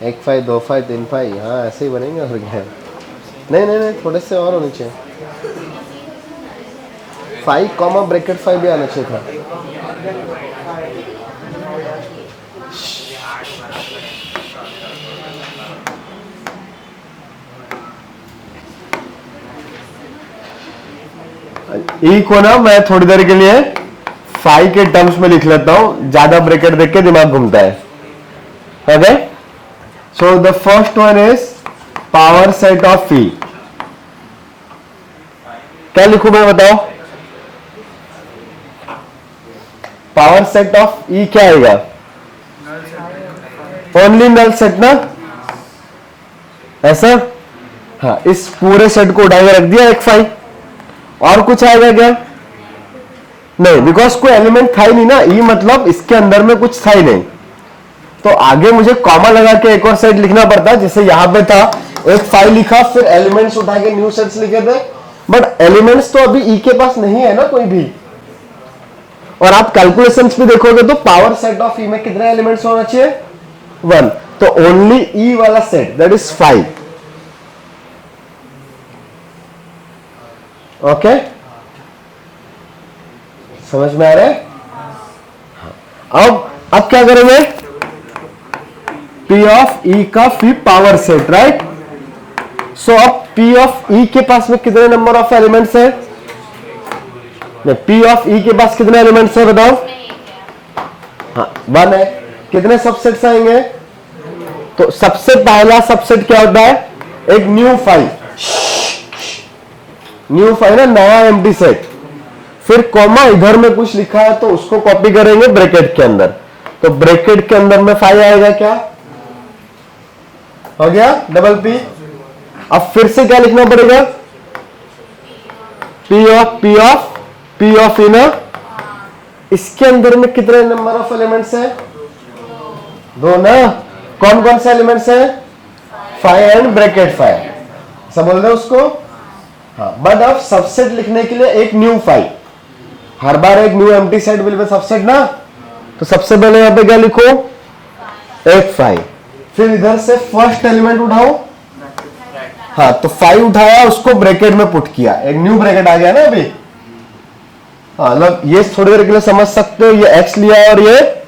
1 5 2 5 3 5, हाँ ऐसे ही बनेंगे और क्या है। नहीं नहीं नहीं थोड़े से और होने चाहिए। 5 कॉमा ब्रैकेट 5 भी आना चाहिए था। ई को ना मैं थोड़ी देर के लिए 5 के टर्म्स में लिख लेता हूं, ज्यादा ब्रैकेट देख के दिमाग घूमता है। Okay so the first one is power set of E. क्या लिखूं मैं बताओ? पावर सेट ऑफ ई क्या आएगा? ओनली नल सेट ना, ऐसा? हाँ इस पूरे सेट को उठा के रख दिया एक 5, और कुछ आएगा क्या? नहीं, बिकॉज कोई एलिमेंट था ही नहीं ना। ई मतलब इसके अंदर में कुछ था ही नहीं, तो आगे मुझे कॉमा लगा के एक और सेट लिखना पड़ता, जैसे यहां पे था एक 5 लिखा, फिर एलिमेंट्स उठा के न्यू सेट्स लिखे थे। बट एलिमेंट्स तो अभी ई के पास नहीं है ना कोई भी। और आप कैलकुलेशंस भी देखोगे तो पावर सेट ऑफ ई में कितने एलिमेंट्स होना चाहिए? 1। तो ओनली ई वाला सेट दैट इज 5। ओके समझ में आ रहा है? अब क्या करेंगे? P ऑफ E का फिर पावर सेट, राइट? सो अब P ऑफ E के पास में कितने नंबर ऑफ एलिमेंट्स है? P ऑफ E के पास कितने एलिमेंट्स है बताओ? हाँ 1 है। कितने सबसेट्स आएंगे? तो सबसे पहला सबसेट क्या होता है, एक न्यू फाइल, न्यू फाइल है, नया एम्प्टी सेट, फिर कॉमा इधर में कुछ लिखा है तो उसको कॉपी करेंगे ब्रैकेट के अंदर, तो ब्रैकेट के अंदर में फाइल आएगा, क्या हो गया, डबल पी। अब फिर से क्या लिखना पड़ेगा, पी ऑफ इनर, इसके अंदर में कितने नंबर ऑफ एलिमेंट्स है, दो ना, कौन कौन से एलिमेंट्स है, 5 एंड ब्रैकेट 5, सब बोल रहे उसको, हाँ। बट अब सबसेट लिखने के लिए एक न्यू फाइल, हर बार एक new empty set will be subset ना, तो सबसे पहले यहां पे क्या लिखो, एक 5, फिर इधर से फर्स्ट एलिमेंट उठाओ, हाँ, तो 5 उठाया, उसको ब्रैकेट में पुट किया, एक न्यू ब्रैकेट आ गया ना अभी, हाँ, मतलब ये थोड़ी देर के लिए समझ सकते हो, ये x लिया है और ये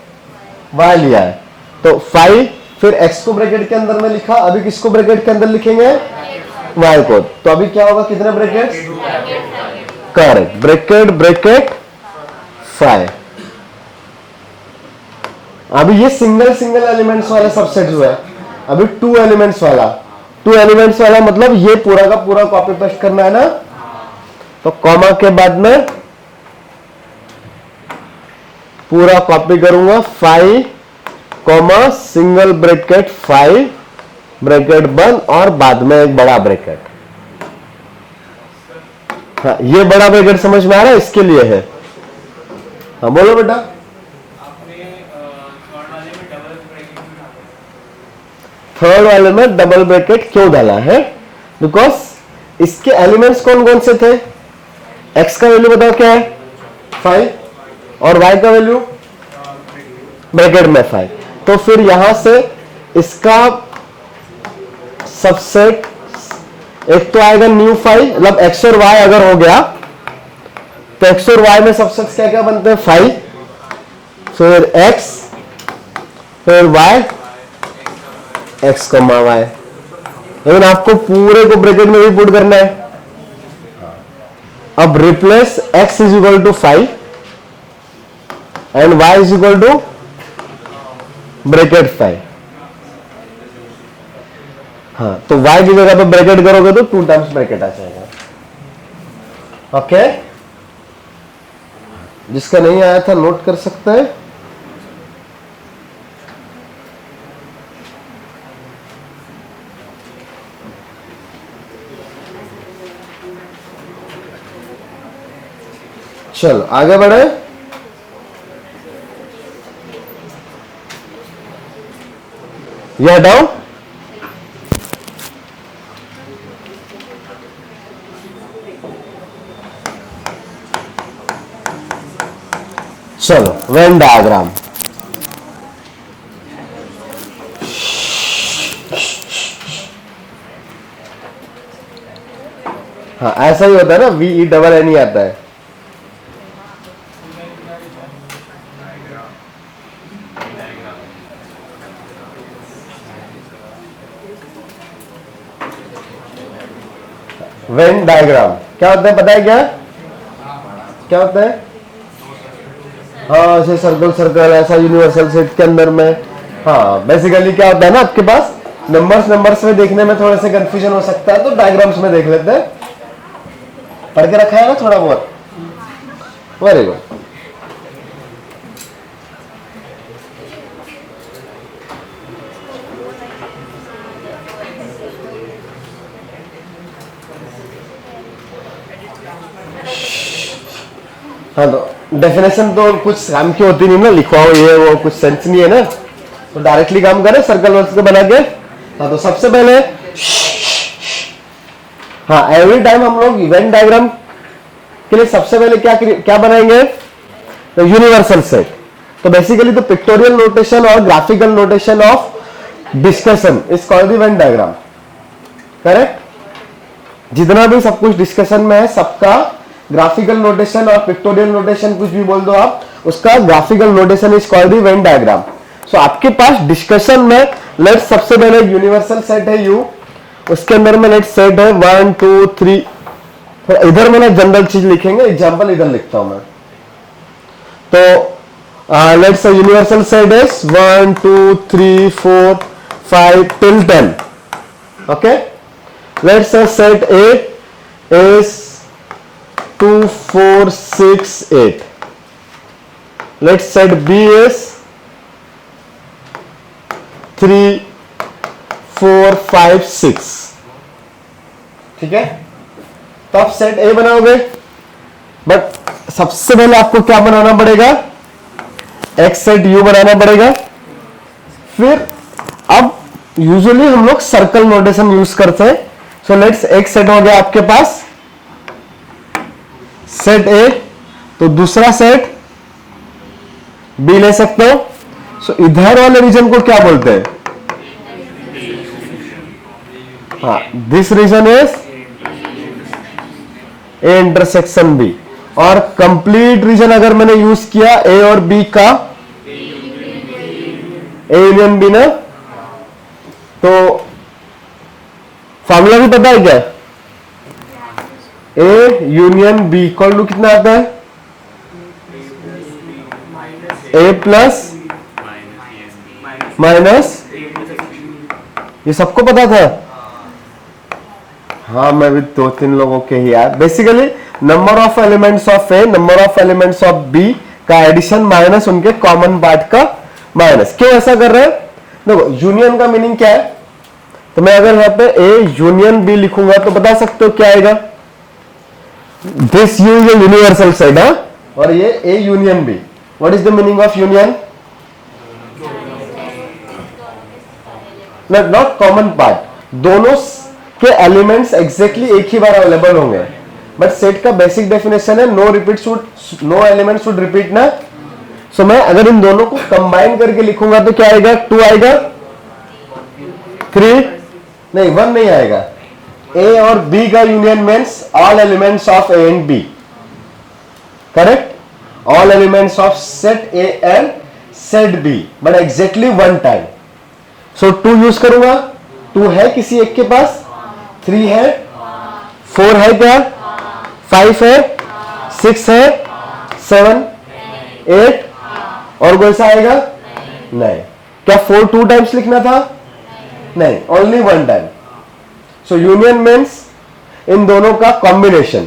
y लिया है, तो 5, फिर x को ब्रैकेट के अंदर में लिखा, अभी किसको ब्रैकेट के अंदर लिखेंगे, y को, तो अभी क्या होगा, कितने ब्रैकेट, करेक्ट, ब्रैकेट ब्रैकेट 5। अभी ये सिंगल सिंगल एलिमेंट्स वाला सबसेट हुआ है, अभी 2 एलिमेंट्स वाला मतलब ये पूरा का पूरा कॉपी पेस्ट करना है ना, तो कॉमा के बाद में पूरा कॉपी करूंगा, 5 कॉमा सिंगल ब्रैकेट 5 ब्रैकेट बंद और बाद में एक बड़ा ब्रैकेट, हाँ, ये बड़ा ब्रैकेट समझ में आ रहा है, इसके लिए है, हाँ बोलो बेटा। थर्ड वाले में डबल ब्रैकेट क्यों डाला है, बिकॉज इसके एलिमेंट्स कौन कौन से थे, x का वैल्यू बताओ क्या है, 5, और y का वैल्यू ब्रैकेट में 5, तो फिर यहां से इसका सबसेट एक तो आएगा न्यू फाइल, मतलब x और y अगर हो गया तो x और y में सबसेट क्या क्या बनते हैं, 5, फिर x, फिर y, x कॉमा y, लेकिन आपको पूरे को ब्रैकेट में भी पुट करना है। अब replace x is equal to 5 and y is equal to bracket 5, हाँ, तो y की जगह पे ब्रैकेट करोगे तो 2 टाइम्स ब्रैकेट आ जाएगा, ओके। जिसका नहीं आया था नोट कर सकते हैं, चलो आगे बढ़े, यह हटाओ, चलो वेन डायग्राम, हाँ ऐसा ही होता है ना, VENN ही आता है, वेन डायग्राम क्या होता है पता है क्या होता है, हाँ ऐसे सर्कल सर्कल ऐसा यूनिवर्सल सेट के अंदर में, हाँ बेसिकली क्या होता है ना, आपके पास नंबर्स में देखने में थोड़ा सा कंफ्यूजन हो सकता है, तो डायग्राम्स में देख लेते हैं, पढ़ के रखा है ना थोड़ा बहुत, वेरी गुड। हाँ, तो डेफिनेशन तो कुछ काम की होती नहीं ना, लिखवाओ ये वो कुछ सेंस नहीं है ना, तो डायरेक्टली काम करें सर्कल वर्स के बना के। हाँ, तो सबसे पहले हाँ एवरी टाइम हम लोग इवेंट डायग्राम के लिए सबसे पहले क्या बनाएंगे, तो यूनिवर्सल सेट। तो बेसिकली तो पिक्टोरियल नोटेशन और graphical notation of discussion is called event diagram, correct. जितना भी सब कुछ डिस्कशन में है सबका ग्राफिकल नोटेशन और पिक्टोरियल नोटेशन कुछ भी बोल दो आप, उसका graphical notation is called event diagram. So आपके पास डिस्कशन में लेट सबसे पहले यूनिवर्सल सेट है यू, उसके अंदर में लेट सेट है 1 2 3, तो इधर मैंने जनरल चीज लिखेंगे, एग्जांपल इधर लिखता हूं मैं। तो let's say universal set is 1 2 3 4 5 till 10. Okay, let's say set A is 2 4 6 8. Let's set B is 3 4 5 6. ठीक है, तो आप सेट ए बनाओगे, बट सबसे पहले आपको क्या बनाना पड़ेगा, एक्स सेट यू बनाना पड़ेगा। फिर अब यूजुअली हम लोग सर्कल नोटेशन यूज करते हैं। सो लेट्स एक्स सेट हो गया आपके पास, सेट ए, तो दूसरा सेट बी ले सकते हो। सो इधर वाले रीजन को क्या बोलते हैं, हाँ, this region is A intersection B. और कंप्लीट रीजन अगर मैंने यूज किया ए और बी का, ए यूनियन बी ना, तो फॉर्मूला भी पता है क्या, A union B equal to कितना आता है, ए प्लस माइनस, ये सबको पता था। हाँ, मैं भी 2-3 लोगों के ही यार। Basically number of elements of A, number of elements of B का एडिशन माइनस उनके कॉमन पार्ट का माइनस। क्यों ऐसा कर रहे हैं, देखो यूनियन का मीनिंग क्या है, तो मैं अगर यहाँ पे ए यूनियन बी लिखूंगा तो बता सकते हो क्या आएगा, दिस यू ये यूनिवर्सल सेट है और ये A union B. What is the meaning of union, not common part, दोनों के एलिमेंट्स एग्जैक्टली एक ही बार अवेलेबल होंगे, बट सेट का बेसिक डेफिनेशन है no repeat should, no element should repeat ना। सो मैं अगर इन दोनों को कंबाइन करके लिखूंगा तो क्या आएगा, 2 आएगा, 3 नहीं, 1 नहीं आएगा। ए और बी का union means all elements of A and B, correct, all elements of set A and set B, but exactly 1 time. So 2 use करूंगा, 2 है किसी एक के पास, 3 है, 4 है क्या, 5 है, 6 है, 7 8, और कोई सा आएगा नहीं। क्या 4 2 टाइम्स लिखना था, नहीं, only 1 time. So union means इन दोनों का कॉम्बिनेशन,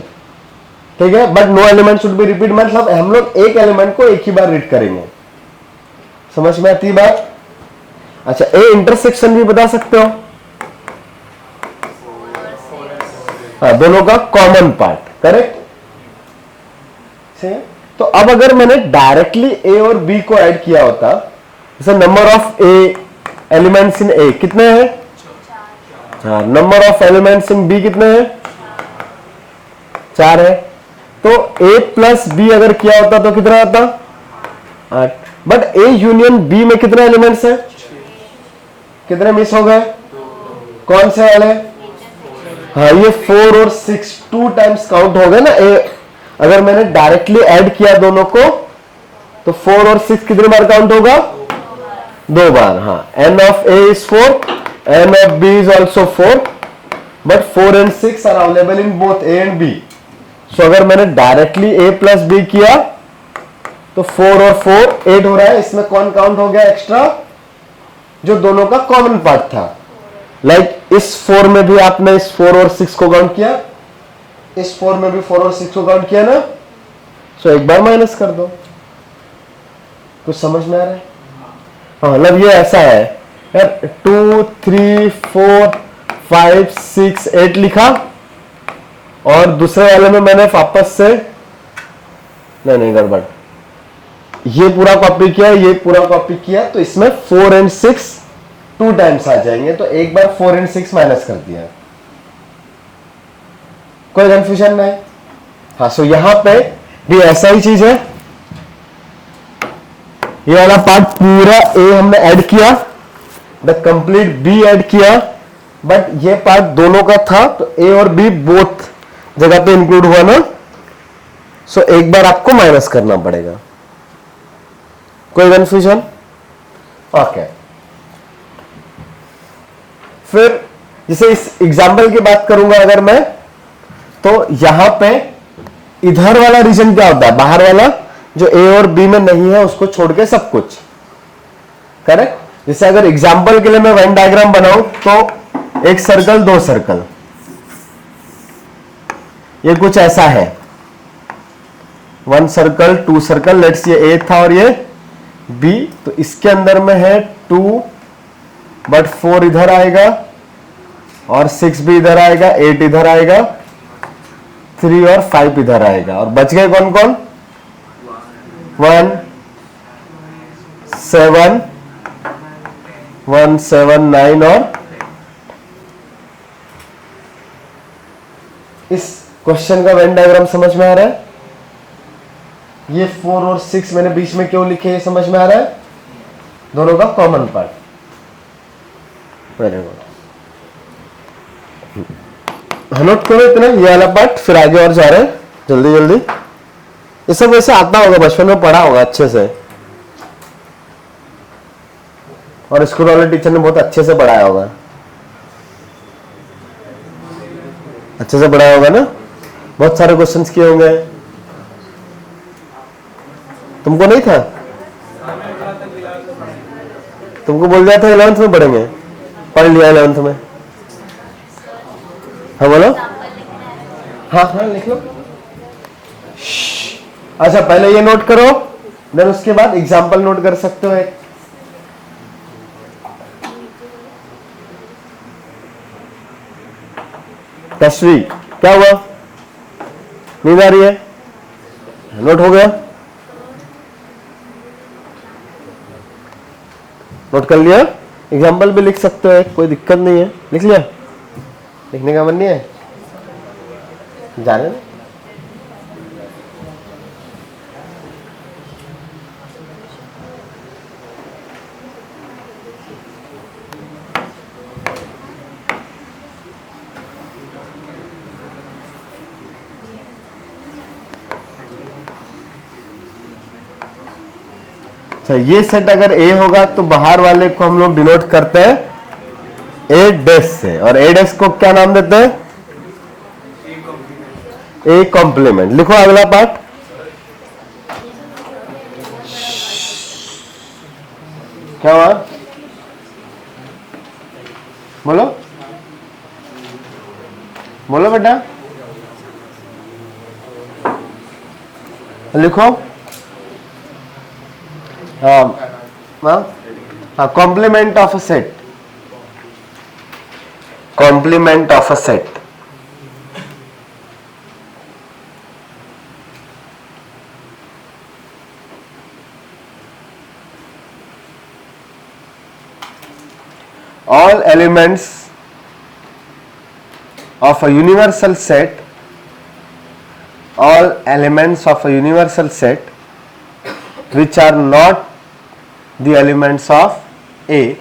ठीक है, but no element should be repeat, मतलब हम लोग एक एलिमेंट को एक ही बार रीड करेंगे। समझ में आती बात। अच्छा, ए इंटरसेक्शन भी बता सकते हो, हाँ, दोनों का कॉमन पार्ट, करेक्ट। तो अब अगर मैंने डायरेक्टली ए और बी को ऐड किया होता, जैसे number of A elements in A कितने हैं, 4, number of elements in B कितने हैं, 4 है, तो ए प्लस बी अगर किया होता तो कितना आता, 8। बट ए यूनियन बी में कितने एलिमेंट्स हैं, कितने मिस हो गए, कौन से वाले, हाँ, ये 4 और 6 2 टाइम्स काउंट हो गए ना। ए अगर मैंने डायरेक्टली ऐड किया दोनों को तो 4 और 6 कितनी बार काउंट होगा, 2 बार। हाँ, n of a is 4, n of b is also 4, but 4 and 6 are available in both a and b. So अगर मैंने डायरेक्टली a plus b किया तो 4 और 4 8 हो रहा है। इसमें कौन काउंट हो गया एक्स्ट्रा, जो दोनों का कॉमन पार्ट था। लाइक इस 4 में भी आपने इस 4 और 6 को काउंट किया, इस 4 में भी 4 और 6 को काउंट किया ना, सो एक बार माइनस कर दो। कुछ समझ में आ रहा है, हाँ, मतलब ये ऐसा है यार, 2 3 4 5 6 8 लिखा और दूसरे वाले में मैंने वापस से नहीं गड़बड़, ये पूरा कॉपी किया, ये पूरा कॉपी किया, तो इसमें 4 and 6 2 टाइम्स आ जाएंगे, तो एक बार 4 and 6 माइनस कर दिया। कोई कंफ्यूजन नहीं, हाँ। सो यहां पे भी ऐसा ही चीज है, ये वाला पार्ट पूरा ए हमने ऐड किया, द कंप्लीट बी ऐड किया, बट ये पार्ट दोनों का था, तो ए और बी बोथ जगह पे इंक्लूड हुआ ना। सो एक बार आपको माइनस करना पड़ेगा। कोई कंफ्यूजन, ओके। फिर जैसे इस एग्जाम्पल की बात करूंगा अगर मैं, तो यहां पे इधर वाला रीजन क्या होता है, बाहर वाला जो ए और बी में नहीं है उसको छोड़ के सब कुछ, करेक्ट। जैसे अगर एग्जाम्पल के लिए मैं वेन डायग्राम बनाऊं तो एक सर्कल, दो सर्कल, ये कुछ ऐसा है, 1 सर्कल 2 सर्कल, लेट्स ये ए था और ये बी, तो इसके अंदर में है 2 बट 4 इधर आएगा और 6 भी इधर आएगा, 8 इधर आएगा, 3 और 5 इधर आएगा, और बच गए कौन कौन, 1 7 1 7 9 और इस क्वेश्चन का वेन डायग्राम समझ में आ रहा है? ये 4 और 6 मैंने बीच में क्यों लिखे, ये समझ में आ रहा है? दोनों का common part. Very good, note करो इतना ये वाला पार्ट, फिर आगे और जा रहे हैं जल्दी जल्दी। ये सब वैसे आता होगा, बचपन में पढ़ा होगा अच्छे से, और स्कूल वाले टीचर ने बहुत अच्छे से पढ़ाया होगा, अच्छे से पढ़ाया होगा ना, बहुत सारे क्वेश्चंस किए होंगे। तुमको नहीं था? तुमको बोल दिया था 11th में पढ़ेंगे, पढ़ लिया 11th में? हाँ बोलो। हाँ हाँ लिख लो। अच्छा पहले ये नोट करो, देन उसके बाद एग्जाम्पल नोट कर सकते हो एक। तस्वीर क्या हुआ, नींद आ रही है? नोट हो गया, नोट कर लिया। एग्जाम्पल भी लिख सकते हो, कोई दिक्कत नहीं है। लिख लिया? लिखने का मन नहीं है? जाने दो। अच्छा ये सेट अगर ए होगा तो बाहर वाले को हम लोग डिनोट करते हैं ए डैश से, और ए डैश को क्या नाम देते हैं? A complement. लिखो अगला पार्ट। क्या हुआ बोलो, बोलो बेटा, लिखो। Complement of a set, complement of a set. all elements of a universal set, all elements of a universal set which are not the elements of A,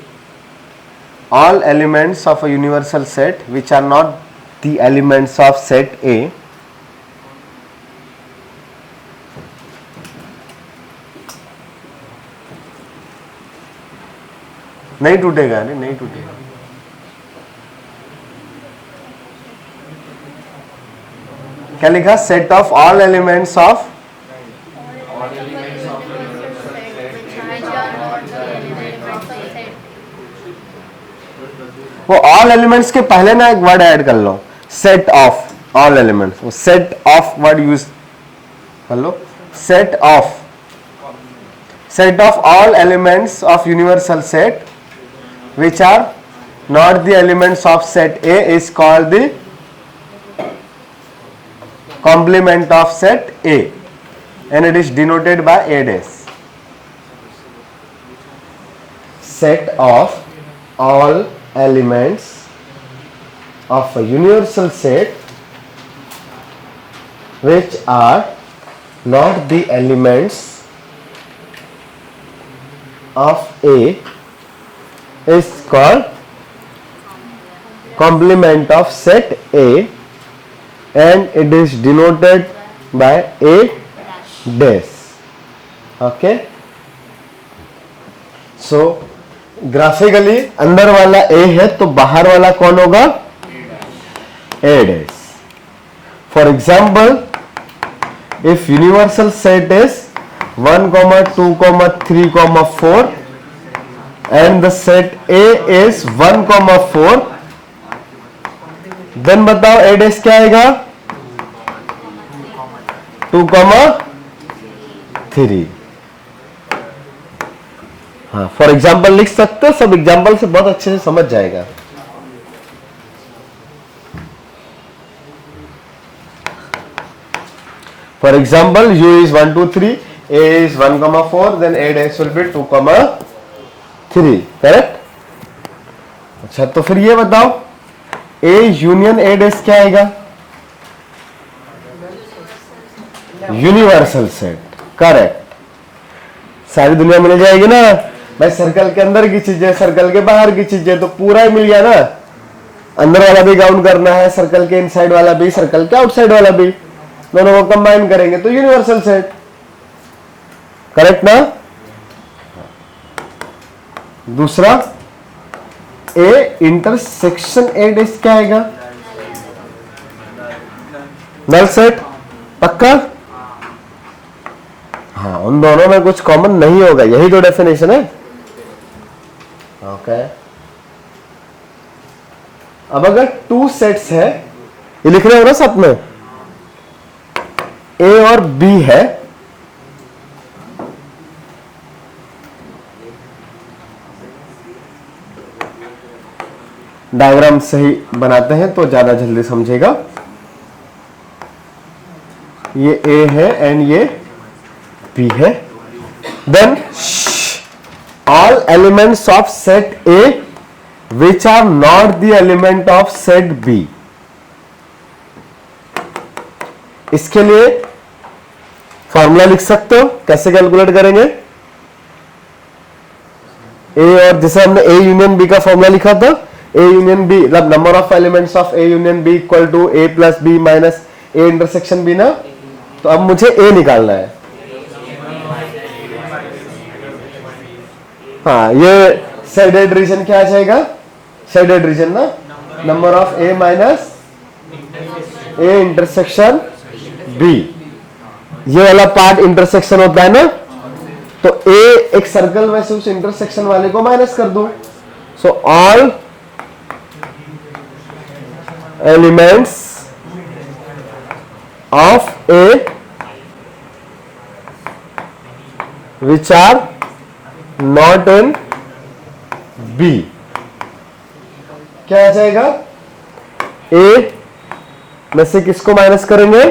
all elements of a universal set which are not the elements of set A नहीं टूटेगा, नहीं टूटेगा। क्या लिखा? Set of all elements of, वो all elements के पहले ना एक वर्ड ऐड कर लो, सेट ऑफ ऑल एलिमेंट्स। वो सेट ऑफ वर्ड यूज कर लो, set of all elements of universal set which are not the elements of set A is called the complement of set A, and it is denoted by A dash. Set of all elements of a universal set which are not the elements of A is called complement of set A, and it is denoted by A dash. Okay, so graphically अंदर वाला A है तो बाहर वाला कौन होगा? A dash. For example, if universal set is 1, 2, 3, 4 and the set A is 1,4, देन बताओ ए डैश क्या आएगा? 2,3। हाँ, फॉर एग्जाम्पल लिख सकते हो, सब एग्जाम्पल से बहुत अच्छे से समझ जाएगा। For example u is 1 2 3, a is 1,4, then a dash will be 2,3, correct? अच्छा, तो फिर ये बताओ a यूनियन a डैश क्या आएगा? Universal set, correct. सारी दुनिया मिल जाएगी ना भाई, सर्कल के अंदर की चीजें, सर्कल के बाहर की चीजें, तो पूरा ही मिल गया ना। अंदर वाला भी काउंट करना है, सर्कल के इनसाइड वाला भी, सर्कल के आउटसाइड वाला भी, दोनों को कंबाइन करेंगे तो यूनिवर्सल सेट, करेक्ट ना? दूसरा ए इंटरसेक्शन ए डैश क्या आएगा? नल सेट, पक्का? हाँ, उन दोनों में कुछ कॉमन नहीं होगा, यही तो डेफिनेशन है। ओके, अब अगर टू सेट्स है, ये लिख रहे हो ना साथ में, ए और बी है, डायग्राम सही बनाते हैं तो ज्यादा जल्दी समझेगा। ये ए है एंड ये बी है, then all elements of set A which are not the element of set B। इसके लिए फॉर्मूला लिख सकते हो, कैसे कैलकुलेट करेंगे? ए और जैसे हमने ए यूनियन बी का फॉर्मूला लिखा था, ए यूनियन बी मतलब number of elements of A union B equal to A plus B minus A intersection B ना। तो अब मुझे ए निकालना है। हाँ, ये शेडेड रीजन क्या आ जाएगा? शेडेड रीजन ना, number of A minus A intersection B, ये वाला पार्ट इंटरसेक्शन होता है ना, तो ए एक सर्कल में से उस इंटरसेक्शन वाले को माइनस कर दो। So all elements of A which are not in B क्या आ जाएगा? ए में से किसको माइनस करेंगे?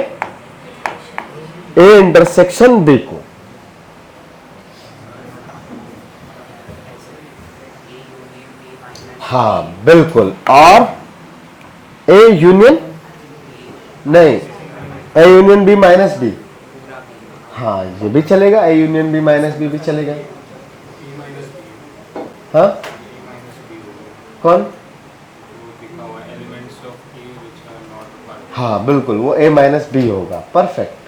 ए इंटरसेक्शन बी को। हाँ बिल्कुल, और ए यूनियन नहीं, A union B minus B, हाँ ये भी चलेगा, A union B minus B भी चलेगा। हाँ कौन? हाँ बिल्कुल, वो ए माइनस बी होगा, परफेक्ट।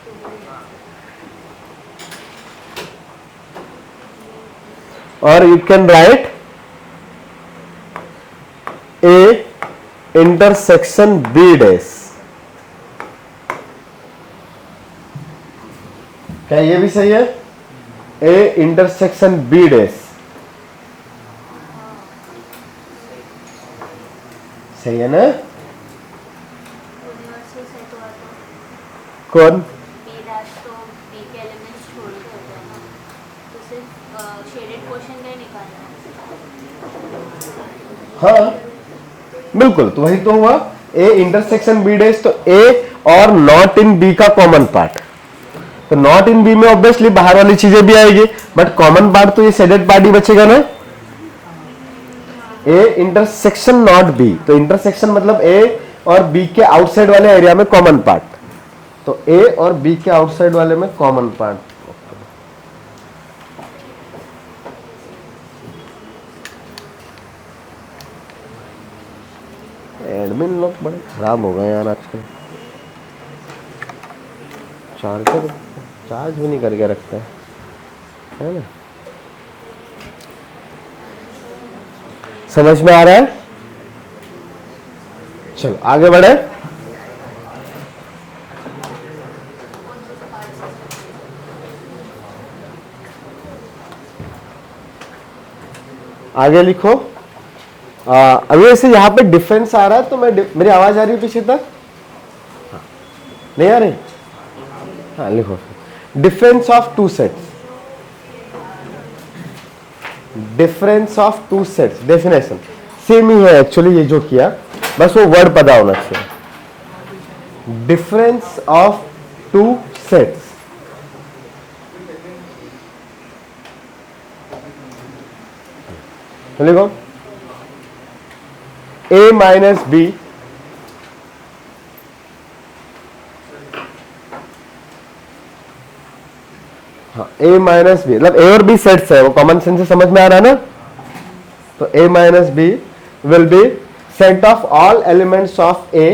और you can write A intersection B dash, क्या ये भी सही है? ए इंटरसेक्शन बी डैश सही है ना? कौन? हाँ बिल्कुल, तो वही तो हुआ, ए इंटरसेक्शन बी डैश, तो ए और नॉट इन बी का कॉमन पार्ट, तो नॉट इन बी में ऑब्वियसली बाहर वाली चीजें भी आएगी, बट कॉमन पार्ट तो ये शेडेड पार्ट ही बचेगा ना। ए इंटरसेक्शन नॉट बी, तो इंटरसेक्शन मतलब ए और बी के आउटसाइड वाले एरिया में कॉमन पार्ट, तो ए और बी के आउटसाइड वाले में कॉमन पार्ट। एडमिन लोग बड़े खराब हो गए यार आजकल, चार्ज भी नहीं करके रखते है ना। समझ में आ रहा है? चलो आगे बढ़े। आगे लिखो। अभी ऐसे यहाँ पे डिफरेंस आ रहा है तो मेरी आवाज आ रही है पीछे तक? हाँ। नहीं आ रही? हाँ लिखो। Difference of two sets, difference of two sets, definition same ही है एक्चुअली, ये जो किया बस वो वर्ड पता होना चाहिए। डिफरेंस ऑफ टू सेट्स, लिखो a माइनस बी हाँ a माइनस बी मतलब a और b सेट्स है, वो कॉमन सेंस से समझ में आ रहा है ना। तो a minus B will be set of all elements of a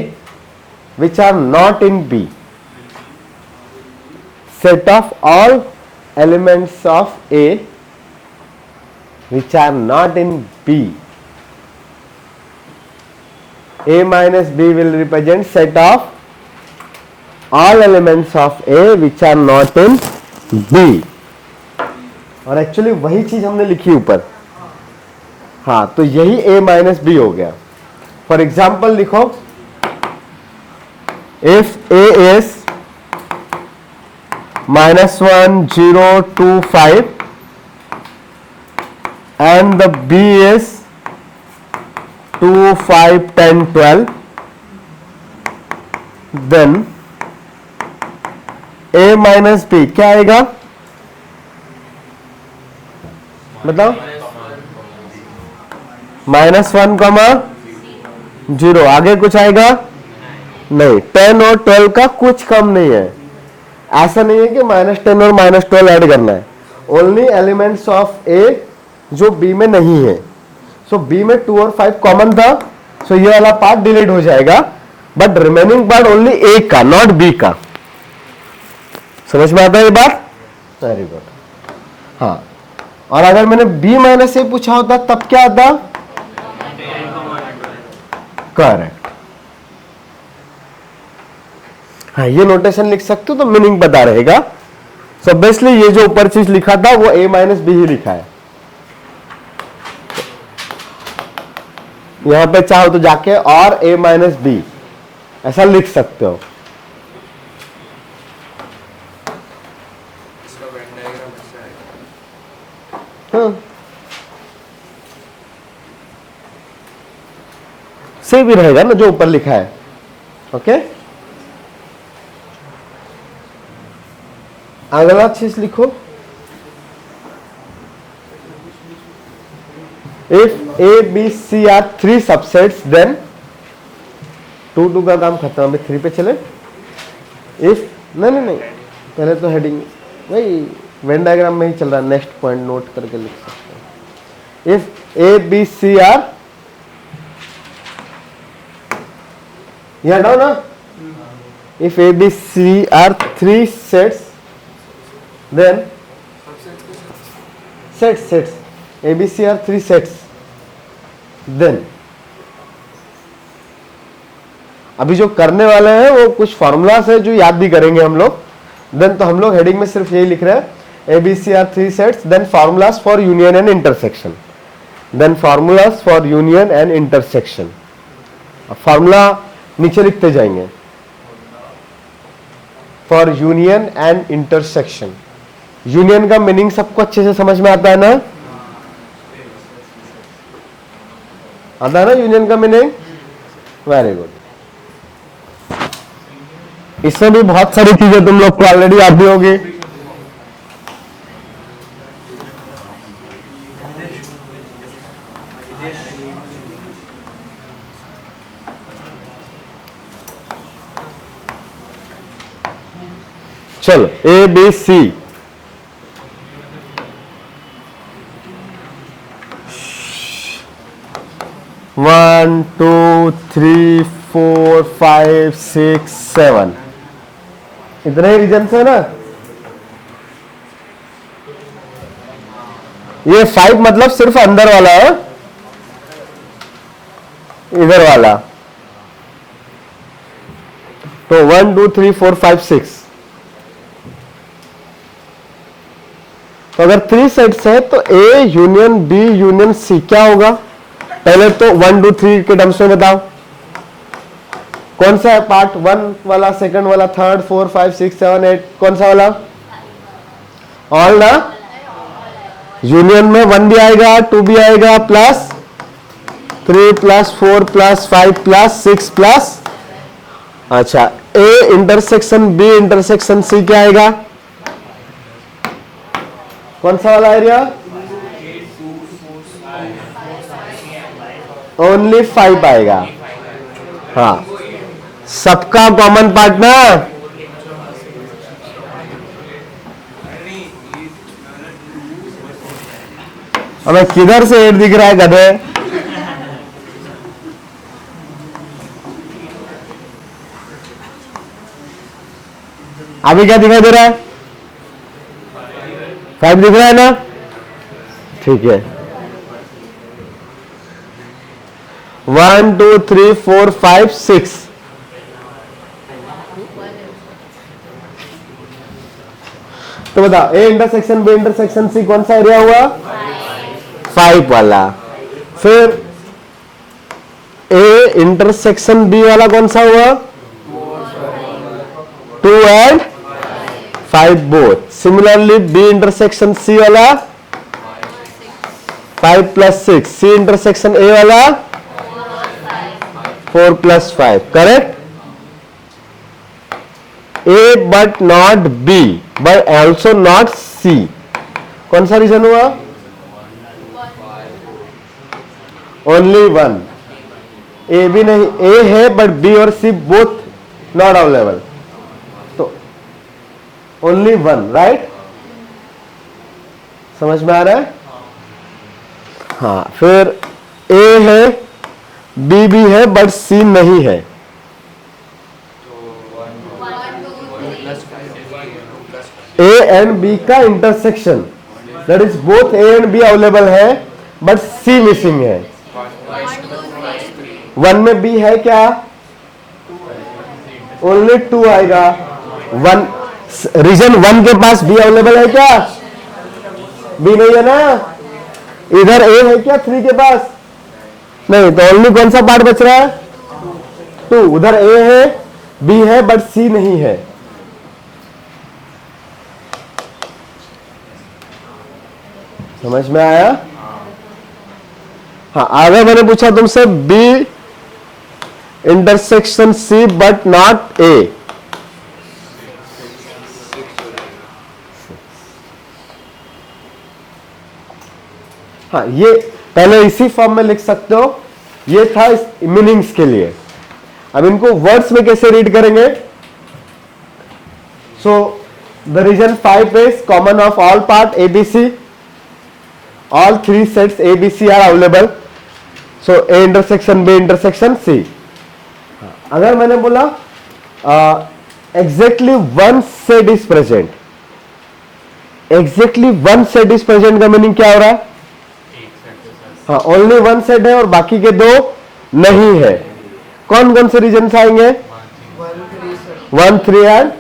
which are not in b, set of all elements of a which are not in b. a minus b will represent set of all elements of a which are not in b. और actually वही चीज हमने लिखी ऊपर। हाँ तो यही a minus B हो गया। फॉर एग्जाम्पल लिखो, if a is -1 0 2 5 and the b is 2 5 10 12, then a minus b क्या आएगा बताओ? -1, 0 आगे कुछ आएगा नहीं। 10 और 12 का कुछ कम नहीं है। ऐसा नहीं है कि -10 और -12 ऐड करना है, ओनली एलिमेंट्स ऑफ ए जो बी में नहीं है। सो बी में 2 और 5 कॉमन था, सो ये वाला पार्ट डिलीट हो जाएगा, बट रिमेनिंग पार्ट ओनली ए का, नॉट बी का। समझ में आता है ये बात? Very good. हाँ, और अगर मैंने बी माइनस ए पूछा होता तब क्या आता? करेक्ट। हाँ ये नोटेशन लिख सकते हो तो मीनिंग पता रहेगा। सो ऑब्वियसली ये जो ऊपर चीज लिखा था वो a माइनस बी ही लिखा है। यहां पे चाहो तो जाके और a माइनस बी ऐसा लिख सकते हो। इसका वेन डायग्राम अच्छा है। हाँ सही भी रहेगा ना जो ऊपर लिखा है। ओके अगला चीज लिखो, if A B C are 3 subsets then 2 का काम खत्म, अभी 3 पे चले। इफ नहीं पहले तो हेडिंग वही वेन डायग्राम में ही चल रहा है, नेक्स्ट पॉइंट नोट करके लिख सकते हैं। If A B C are, यह हटाओ ना, if A B C are 3 sets then sets ABC are 3 sets, then अभी जो करने वाले हैं वो कुछ फॉर्मूलास है जो याद भी करेंगे हम लोग। देन तो हम लोग हेडिंग में सिर्फ यही लिख रहे हैं, ABC are 3 sets, then formulas for union and intersection, then formulas for union and intersection। अब फॉर्मूला नीचे लिखते जाएंगे, for union and intersection। Union का मीनिंग सबको अच्छे से समझ में आता है ना? आता है ना यूनियन का मीनिंग? Very good. इसमें भी बहुत सारी चीजें तुम लोग को ऑलरेडी आती होगी। चलो ए बी सी, वन 2 3 4 5 6 7 इतने ही रीजन्स है ना। ये 5 मतलब सिर्फ अंदर वाला है, इधर वाला। तो 1 2 3 4 5 6 तो अगर 3 सेट्स है तो A union B union C क्या होगा? पहले तो 1 2 3 के टर्म्स में बताओ कौन सा है पार्ट? 1 वाला, सेकंड वाला, थर्ड, 4 5 6 7 8, कौन सा वाला? ऑल ना। यूनियन में 1 भी आएगा, 2 भी आएगा, plus 3 plus 4 plus 5 plus 6 plus, अच्छा A intersection B intersection C क्या आएगा? कौन सा वाला एरिया? ओनली 5 आएगा। हाँ, सबका कॉमन पार्ट ना। हमें किधर से 8 दिख रहा है गधे? अभी क्या दिखाई दे रहा है? 5 दिख रहा है ना? ठीक है। 1 2 3 4 5 6, तो बताओ A intersection B intersection C कौन सा एरिया हुआ? 5 वाला। फिर ए इंटरसेक्शन बी वाला कौन सा हुआ? 2 and 5 both. Similarly B intersection C वाला 5 प्लस 6, सी इंटरसेक्शन ए वाला 4 plus 5, correct? A but not B but also not C, कौन सा रीजन हुआ? ओनली 1। ए भी नहीं, ए है बट बी और सी बोथ नॉट अवेलेबल, तो ओनली 1, राइट? समझ में आ रहा है? हाँ, फिर ए है बी भी है बट सी नहीं है, ए एंड बी का intersection, that is both A and be available है बट सी मिसिंग है। 1 में बी है क्या? ओनली 2 आएगा। 1 रीजन 1 के पास बी अवेलेबल है क्या? बी नहीं है ना। इधर ए है क्या 3 के पास? नहीं, तो ओनली कौन सा पार्ट बच रहा है? 2। उधर ए है, बी है बट सी नहीं है। समझ में आया? हाँ, आगे मैंने पूछा तुमसे B intersection C but not A, हाँ, ये पहले इसी फॉर्म में लिख सकते हो। ये था इस मीनिंग्स के लिए। अब इनको वर्ड्स में कैसे रीड करेंगे? So the region 5 is common of all part ABC, all 3 sets ABC are available, so A intersection B intersection C। अगर मैंने बोला exactly one set is present, exactly one set is present का meaning क्या हो रहा है? हाँ, only 1 set है और बाकी के 2 नहीं है। कौन कौन से रीजन आएंगे? 1 3 and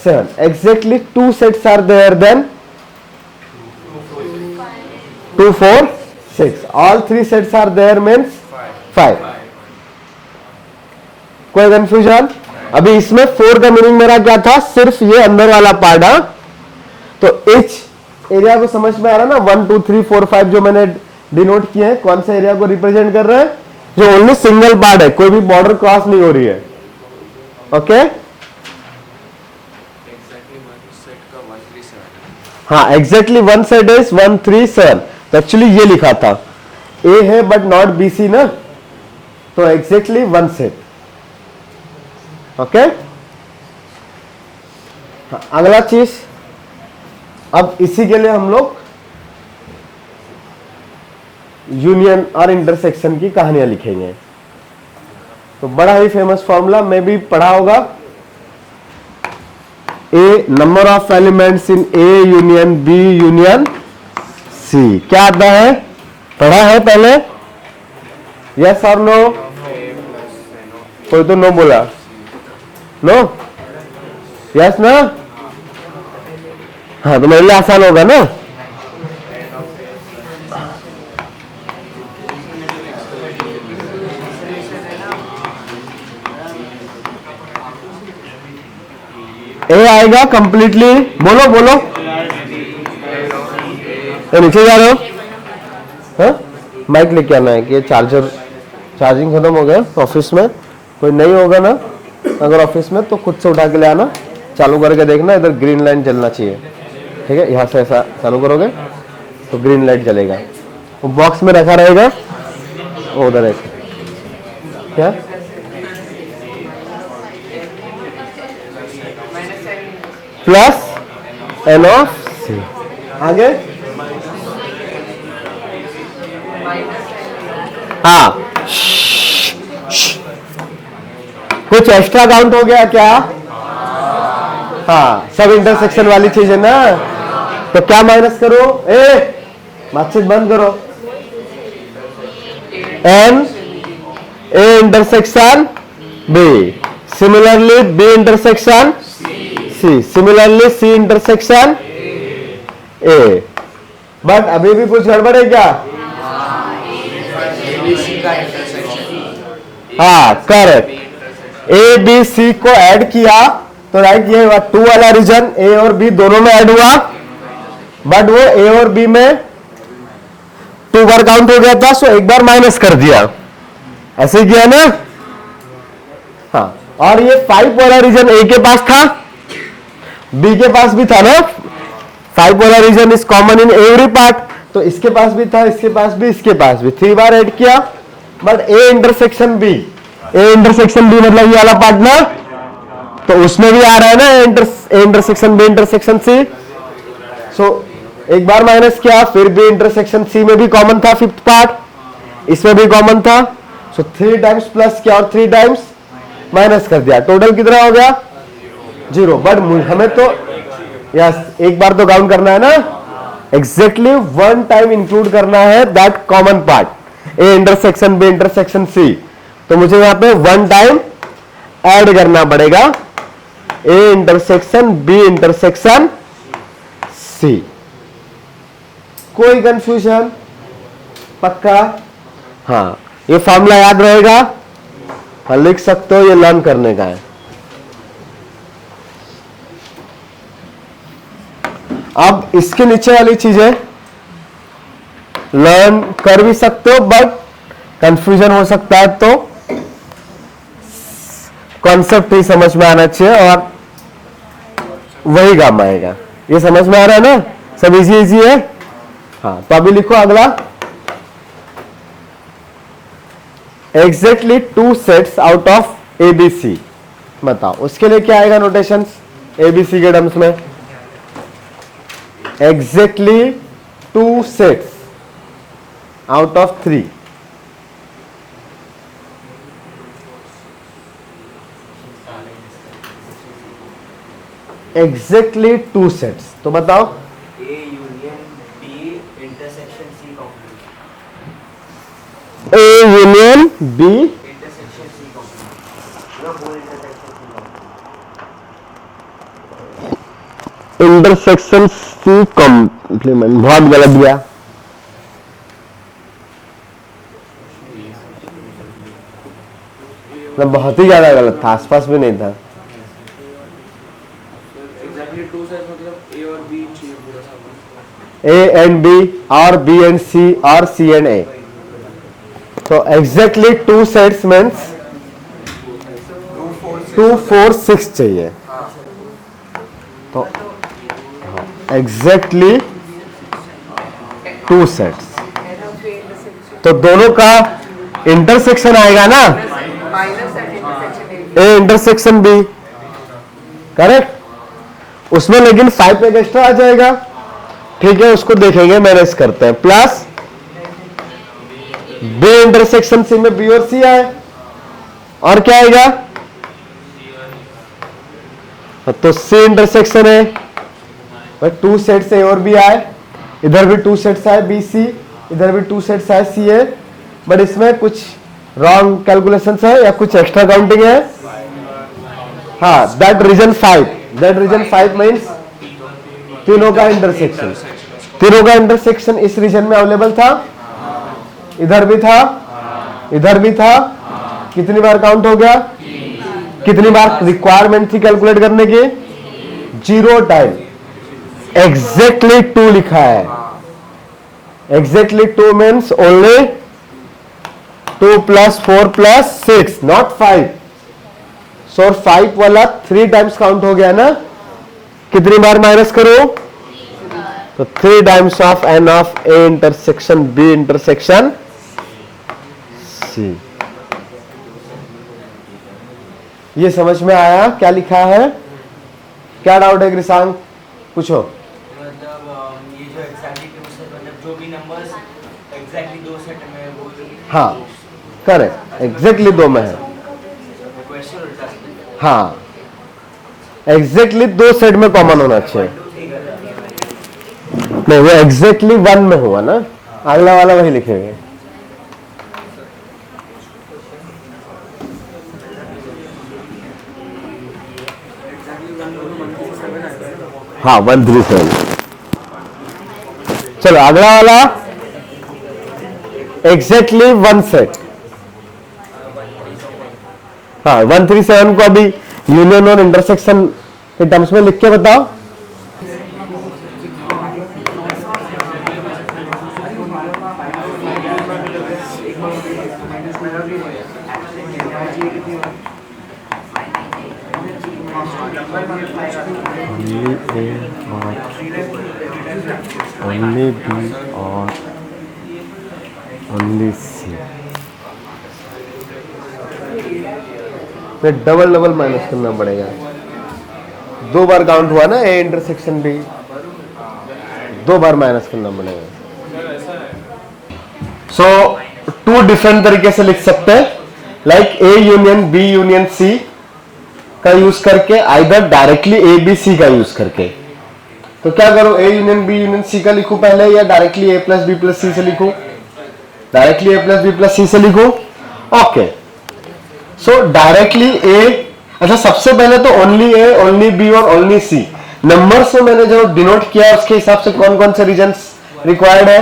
7। exactly 2 sets are there, then 2 4 6, all 3 sets are there means 5। कोई कंफ्यूजन? अभी इसमें 4 का मीनिंग मेरा क्या था? सिर्फ ये अंदर वाला पार्ट। हाँ, तो इच एरिया को समझ में आ रहा ना? 1 2 3 4 5 जो मैंने डिनोट किए हैं, कौन से एरिया को रिप्रेजेंट कर रहे हैं? जो ओनली सिंगल पार्ट है, कोई भी बॉर्डर क्रॉस नहीं हो रही है। ओके, हाँ, एग्जैक्टली 1 सेट इज 1 3 7। तो एक्चुअली ये लिखा था ए है बट नॉट BC ना, तो एग्जैक्टली 1 सेट। ओके, हाँ, अगला चीज, अब इसी के लिए हम लोग यूनियन और इंटरसेक्शन की कहानियां लिखेंगे। तो बड़ा ही फेमस फॉर्मूला में भी पढ़ा होगा, a number of elements in A union B union C. क्या आता है? पढ़ा है पहले? यस और नो? कोई तो नो बोला। नो? यस ना? हाँ, तो मेरे लिए आसान होगा ना। ए आएगा कंप्लीटली, बोलो बोलो, नीचे जा रहे हो, हाँ माइक लेके आना है कि ये चार्जिंग खत्म हो गया ऑफिस में, कोई नहीं होगा ना अगर ऑफिस में तो खुद से उठा के ले आना, चालू करके देखना इधर ग्रीन लाइट जलना चाहिए, ठीक है, यहाँ से ऐसा चालू करोगे तो ग्रीन लाइट जलेगा, वो बॉक्स में रखा रहेगा, वो उधर है क्या, प्लस एन ऑफ सी, आगे हाँ कुछ एक्स्ट्रा काउंट हो गया क्या, हाँ सब इंटरसेक्शन वाली चीज है ना, तो क्या माइनस करो, बातचीत बंद करो, an A intersection B, similarly B intersection C, similarly C intersection A, but अभी भी कुछ गड़बड़ है क्या, हाँ करेक्ट, ए बी सी को ऐड किया तो राइट ये हुआ 2 वाला रीजन, ए और बी दोनों में ऐड हुआ, बट वो ए और बी में 2 बार काउंट हो गया था, सो एक बार माइनस कर दिया, ऐसे किया ना, हाँ, और ये 5 वाला रीजन ए के पास था, बी के पास भी था ना, 5 वाला region is common in every part, तो इसके पास भी था, इसके पास भी, इसके पास भी, 3 बार ऐड किया, but A intersection B, A intersection B मतलब ये वाला पार्ट ना, तो उसमें भी आ रहा है ना A intersection B intersection C, so एक बार माइनस किया, फिर बी इंटरसेक्शन सी में भी कॉमन था 5th पार्ट, इसमें भी कॉमन था, सो 3 टाइम्स प्लस किया और 3 टाइम्स माइनस कर दिया, टोटल कितना हो गया 0, बट हमें तो यस एक बार तो काउंट करना है ना, एग्जैक्टली 1 टाइम इंक्लूड करना है that common part A intersection B intersection C, तो मुझे यहां पे 1 टाइम ऐड करना पड़ेगा A intersection B intersection C, कोई कंफ्यूजन, पक्का, हाँ ये फॉर्मूला याद रहेगा, हाँ लिख सकते हो, ये लर्न करने का है, अब इसके नीचे वाली चीजें लर्न कर भी सकते हो, बट कंफ्यूजन हो सकता है, तो कॉन्सेप्ट ही समझ में आना चाहिए और वही काम आएगा, ये समझ में आ रहा है ना, सब इजी इजी है, हाँ तो अभी लिखो अगला, exactly 2 sets out of ABC, बताओ उसके लिए क्या आएगा नोटेशन एबीसी के टर्म्स में, exactly 2 sets out of 3, exactly 2 sets, तो बताओ A union B intersection C complete. A union B Intersection C complete. No whole intersection C complete. Intersection C complement, बहुत गलत दिया, मतलब बहुत ही ज्यादा गलत था, आसपास भी नहीं था, Exactly 2 sets मतलब A और B चाहिए पूरा सामान, A and B और B and C और C and A, तो exactly 2 sets means 2 4 6 चाहिए, तो एग्जैक्टली 2 सेट्स, तो दोनों का इंटरसेक्शन आएगा ना, ए इंटरसेक्शन बी, करेक्ट, उसमें लेकिन 5 एक एक्स्ट्रा आ जाएगा, ठीक है, उसको देखेंगे, मैनेज करते हैं, प्लस बी इंटरसेक्शन सी में बी और सी आए, और क्या आएगा, तो सी इंटरसेक्शन है, 2 सेट्स ए और बी आए, इधर भी 2 सेट्स आए बी सी, इधर भी 2 सेट्स आए सी ए, बट इसमें कुछ रॉन्ग कैलकुलेशंस है या कुछ एक्स्ट्रा काउंटिंग है, हाँ दैट रीजन 5 मीन्स तीनों का इंटरसेक्शन इस रीजन में अवेलेबल था, इधर भी था, इधर भी था, कितनी बार काउंट हो गया, कितनी बार रिक्वायरमेंट थी कैलकुलेट करने की, 0 टाइम, एग्जैक्टली 2 लिखा है। Exactly 2 means only 2 + 4 + 6, not 5। सो 5 वाला 3 टाइम्स काउंट हो गया ना। कितनी बार माइनस करो? तो 3 times of n of A intersection B intersection C। ये समझ में आया क्या लिखा है? क्या डाउट है कृषांक? पूछो। मतलब ये जो एग्जैक्टली 2 सेट, मतलब जो भी नंबर्स एग्जैक्टली 2 सेट में वो हाँ करेक्ट, एग्जैक्टली 2 में है। क्वेश्चन उल्टा है। हाँ एग्जैक्टली 2 सेट में कॉमन होना चाहिए। नहीं वो एग्जैक्टली 1 में हुआ ना, अगला वाला वही लिखेंगे। हाँ 137। चलो अगला वाला एग्जैक्टली 1 सेट। हाँ 137 को अभी यूनियन और इंटरसेक्शन के टर्म्स में लिख के बताओ। only B और only C। Double double minus करना पड़ेगा। 2 बार काउंट हुआ ना A intersection B, 2 bar minus करना पड़ेगा। सो 2 डिफरेंट तरीके से लिख सकते हैं, like A union B union C का यूज करके, either directly A B C का यूज करके। तो क्या करो, A union B union C का लिखूं पहले, या डायरेक्टली A + B + C से लिखूं? डायरेक्टली A + B + C से लिखूं। ओके सो डायरेक्टली A, अच्छा सबसे पहले तो ओनली A, ओनली B और ओनली C नंबर से मैंने जो डिनोट किया उसके हिसाब से कौन कौन से रीजन्स रिक्वायर्ड है?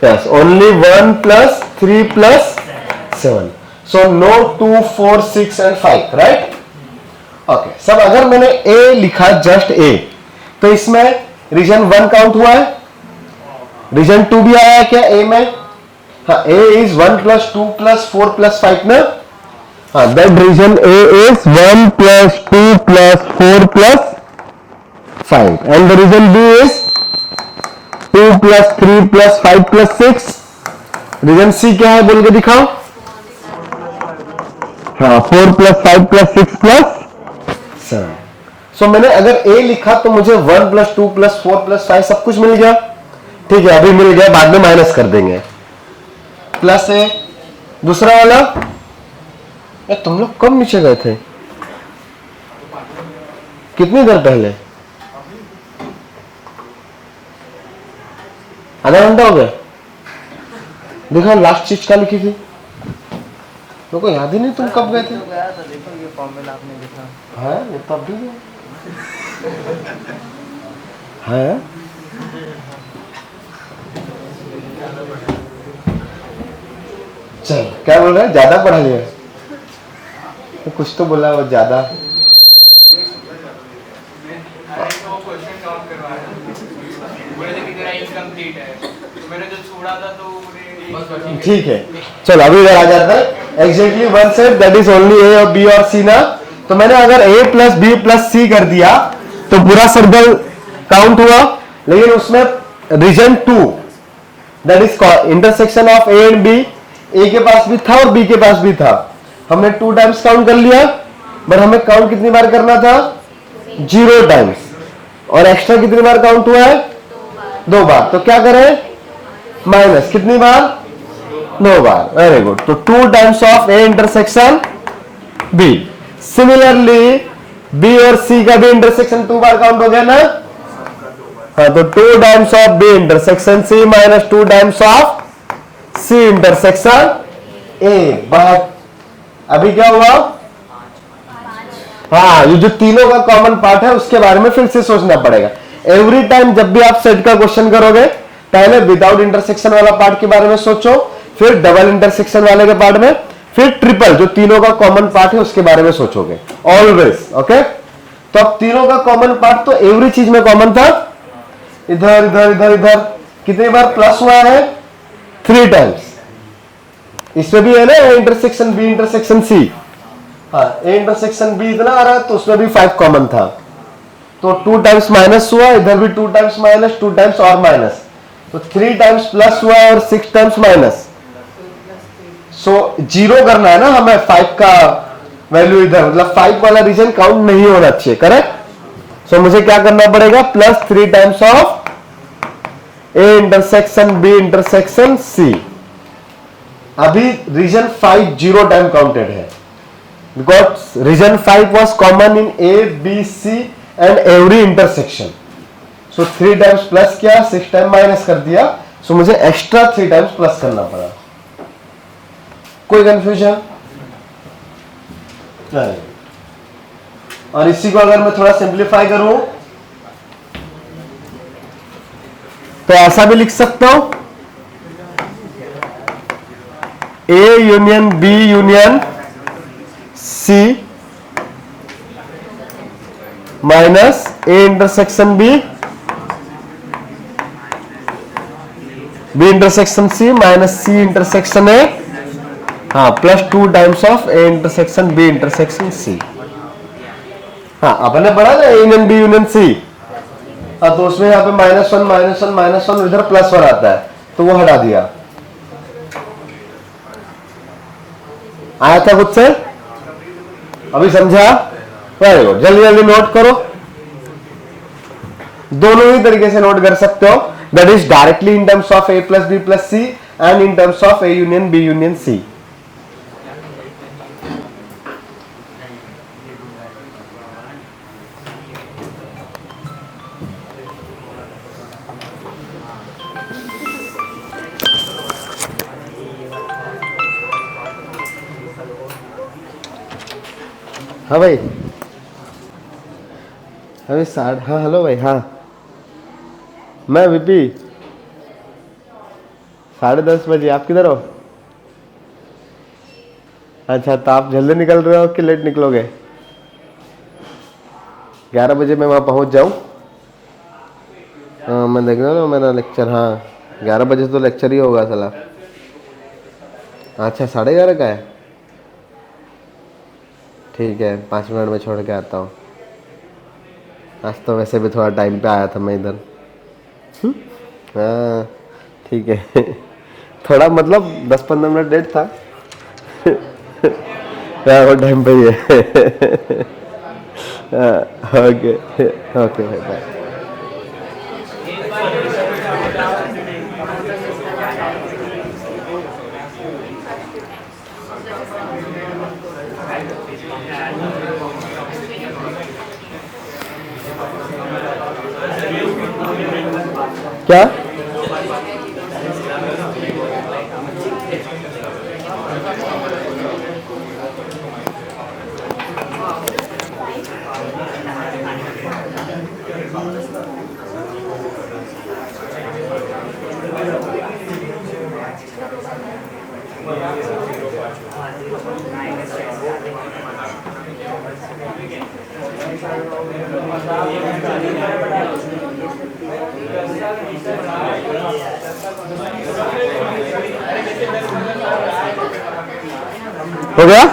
Yes only 1 + 3 + 7। So no 2 4 6 and 5, right? Okay सब अगर मैंने A लिखा जस्ट A, तो इसमें रीजन 1 काउंट हुआ है, रीजन 2 भी आया है क्या A में? हाँ A इज 1 + 2 + 4 + 5 ना। हाँ that region A is 1 + 2 + 4 + 5 and the region B is 2 + 3 + 5 + 6। Region C क्या है बोल के दिखाओ। हाँ 4 + 5 + 6 + 7। सो मैंने अगर A लिखा तो मुझे 1 + 2 + 4 + 5 सब कुछ मिल गया। ठीक है अभी मिल गया, बाद में माइनस कर देंगे। प्लस A दूसरा वाला, तुम लोग कब नीचे गए थे? कितनी देर पहले? आधा घंटा हो गया। देखो लास्ट चीज क्या लिखी थी, मेरे को याद ही नहीं तुम कब गए थे। देखो ये फॉर्मूला आपने लिखा है ये तब भी है। चल क्या बोल रहा है, ज्यादा पढ़ा लिया? तो कुछ तो बोला वो ज्यादा। ठीक है चलो अभी इधर आ जाता है। Exactly 1 set that is only A और B और C ना। तो मैंने अगर A + B + C कर दिया तो पूरा सर्कल काउंट हुआ, लेकिन उसमें region 2 that is intersection of A and B, A के पास भी था और B के पास भी था। हमने 2 टाइम्स काउंट कर लिया, बट हमें काउंट कितनी बार करना था? 0 टाइम्स। और एक्स्ट्रा कितनी बार काउंट हुआ है? 2 बार। तो क्या करें? माइनस कितनी बार? 2 बार। Very good. तो 2 times of A intersection B। Similarly B और C का भी इंटरसेक्शन 2 बार काउंट हो गया ना। हाँ तो 2 times of B intersection C minus 2 times of C intersection A। But अभी क्या हुआ? हाँ ये जो तीनों का कॉमन पार्ट है उसके बारे में फिर से सोचना पड़ेगा। एवरी टाइम जब भी आप सेट का क्वेश्चन करोगे, पहले विदाउट इंटरसेक्शन वाला पार्ट के बारे में सोचो, फिर डबल इंटरसेक्शन वाले के पार्ट में, फिर ट्रिपल जो तीनों का कॉमन पार्ट है उसके बारे में सोचोगे ऑलवेज। ओके तो अब तीनों का कॉमन पार्ट तो एवरी चीज में कॉमन था, इधर इधर इधर इधर कितनी बार प्लस हुआ है, 3 टाइम्स। इसमें भी है ना A intersection B intersection C, हाँ ए इंटरसेक्शन बी इतना आ रहा है तो उसमें भी 5 कॉमन था, तो 2 टाइम्स माइनस हुआ, इधर भी 2 टाइम्स माइनस, 2 टाइम्स और माइनस, तो 3 टाइम्स प्लस हुआ और 6 टाइम्स माइनस। सो 0 करना है ना हमें 5 का वैल्यू इधर, मतलब 5 वाला रीजन काउंट नहीं होना चाहिए, करेक्ट। सो मुझे क्या करना पड़ेगा, plus 3 times of A intersection B intersection C. अभी रीजन 5 0 टाइम काउंटेड है, because region 5 was common in A B C and every intersection. So 3 times plus किया, 6 टाइम माइनस कर दिया, सो मुझे एक्स्ट्रा 3 टाइम्स प्लस करना पड़ा। कोई कंफ्यूजन नहीं। और इसी को अगर मैं थोड़ा सिंप्लीफाई करूं तो ऐसा भी लिख सकता हूं, A union B union C minus A intersection B intersection C minus C intersection A, हाँ plus 2 times of A intersection B intersection C. हाँ अपने पढ़ा ना A union B union C, हाँ तो उसमें यहाँ पे -1 -1 -1 इधर +1 आता है तो वो हटा दिया। आया था खुद से, अभी समझा, वेरी गुड। जल्दी जल्दी नोट करो, दोनों ही तरीके से नोट कर सकते हो, that is directly in terms of A plus B plus C and in terms of A union B union C. हाँ भाई, अभी हाँ हेलो भाई, हाँ मैं विपी 10:30 बजे, आप किधर हो? अच्छा तो आप जल्दी निकल रहे हो कि लेट निकलोगे? 11 बजे मैं वहाँ पहुँच जाऊँ। हाँ मैं देख रहा हूँ मेरा लेक्चर, हाँ 11 बजे तो लेक्चर ही होगा साला। अच्छा 11:30 का है, ठीक है 5 मिनट में छोड़ के आता हूँ। आज तो वैसे भी थोड़ा टाइम पे आया था मैं इधर। हाँ ठीक है थोड़ा मतलब 10-15 मिनट लेट था वो टाइम पे ही है ओके ओके भाई बाय। क्या हो गया?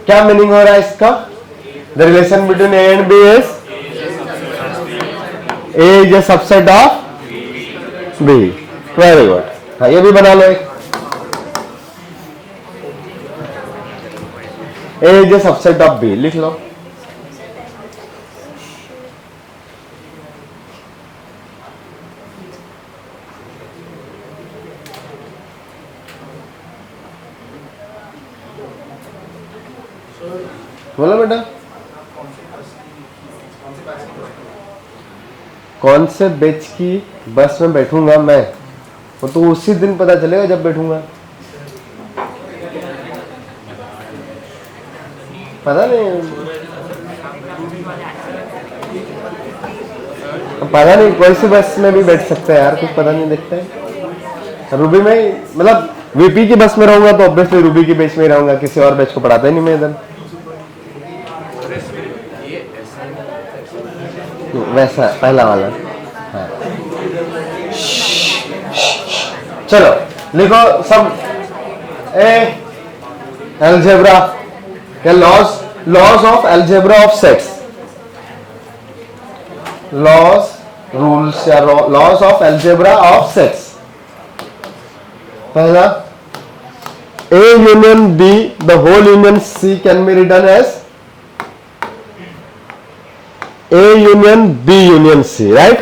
क्या मीनिंग हो रहा है इसका? The relation between A and B is A is a subset of B. Very good, हाँ ये भी बना लो एक, A is a subset of B लिख लो। बोलो बेटा, कौन से बैच की बस में बैठूंगा मैं, वो तो उसी दिन पता चलेगा जब बैठूंगा। पता नहीं, पता नहीं कोई सी बस में भी बैठ सकते हैं यार, कुछ पता नहीं दिखता है। रूबी में ही, मतलब वीपी की बस में रहूंगा तो ऑब्वियसली रूबी की बैच में ही रहूंगा, किसी और बैच को पढ़ाता ही नहीं मैं इधर। वैसा पहला वाला। हाँ। चलो लिखो सब अलजेब्रा या laws of algebra of sets, rules या laws of algebra of sets. पहला, A union B, the whole union C can be written as A union B union C, right?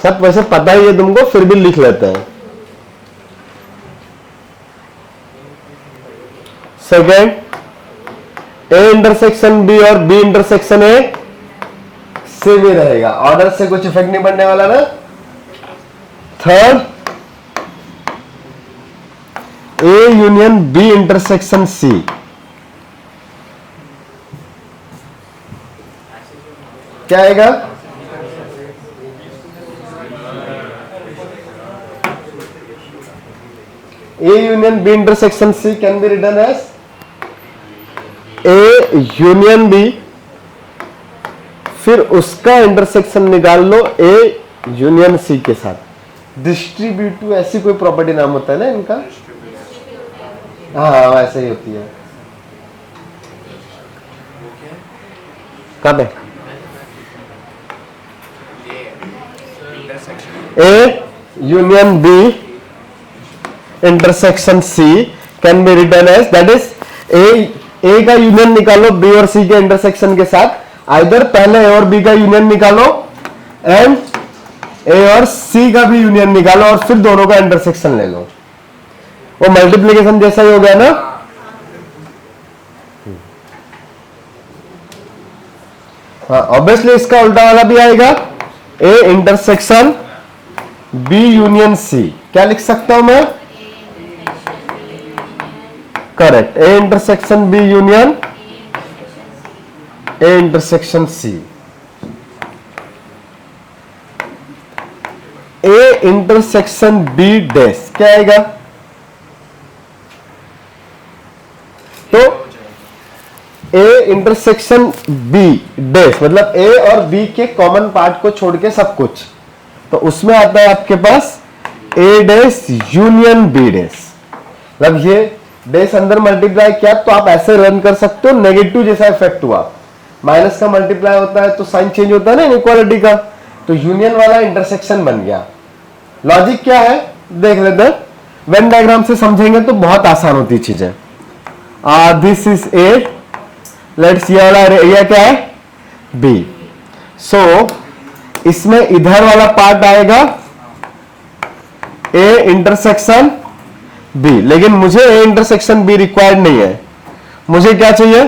सब वैसे पता ही है तुमको, फिर भी लिख लेते हैं। सेकेंड, A इंटरसेक्शन B और B इंटरसेक्शन A से भी रहेगा, ऑर्डर से कुछ इफेक्ट नहीं पड़ने वाला ना। Third, A union B intersection C, क्या आएगा? A union B intersection C can be written as A union B, फिर उसका इंटरसेक्शन निकाल लो A यूनियन C के साथ। डिस्ट्रीब्यूटिव ऐसी कोई प्रॉपर्टी नाम होता है ना इनका, हाँ वैसे ही होती है। कब है? A union B intersection C can be written as, that is A का यूनियन निकालो B और C के इंटरसेक्शन के साथ, आइदर पहले A और B का यूनियन निकालो एंड A और C का भी यूनियन निकालो और फिर दोनों का इंटरसेक्शन ले लो। वो मल्टीप्लीकेशन जैसा ही हो गया ना। हाँ ऑब्वियसली इसका उल्टा वाला भी आएगा, A intersection B union C। क्या लिख सकता हूं मैं? Correct, A intersection B union A intersection C। A intersection B dash क्या आएगा? तो A इंटरसेक्शन B डैश मतलब A और B के कॉमन पार्ट को छोड़ के सब कुछ, तो उसमें आता है आपके पास A dash union B dash. मतलब ये डैश अंदर मल्टीप्लाई किया तो आप ऐसे रन कर सकते हो, नेगेटिव जैसा इफेक्ट हुआ, माइनस का मल्टीप्लाई होता है तो साइन चेंज होता है ना इनइक्वालिटी का, तो यूनियन वाला इंटरसेक्शन बन गया। लॉजिक क्या है देख लेते हैं, वेन डायग्राम से समझेंगे तो बहुत आसान होती चीजें। दिस इज A, लेट्स ये वाला एरिया क्या है? B। सो इसमें इधर वाला पार्ट आएगा A इंटरसेक्शन B, लेकिन मुझे A इंटरसेक्शन B रिक्वायर्ड नहीं है, मुझे क्या चाहिए?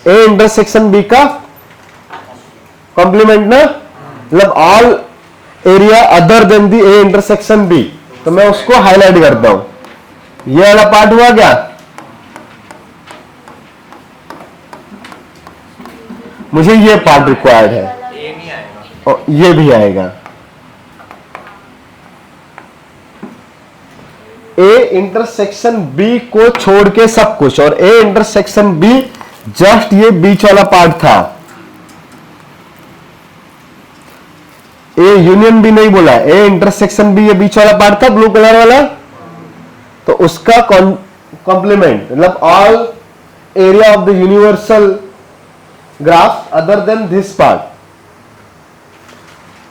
A इंटरसेक्शन B का कॉम्प्लीमेंट ना, मतलब all area other than the A intersection B, तो मैं उसको हाईलाइट करता हूं। ये वाला पार्ट हुआ क्या? मुझे ये पार्ट रिक्वायर्ड है, और ये भी आएगा। A इंटरसेक्शन B को छोड़ के सब कुछ, और A इंटरसेक्शन B जस्ट ये बीच वाला पार्ट था। A यूनियन B नहीं बोला, A इंटरसेक्शन B ये बीच वाला पार्ट था ब्लू कलर वाला, तो उसका कॉम्प्लीमेंट मतलब all area of the universal graph other than this part,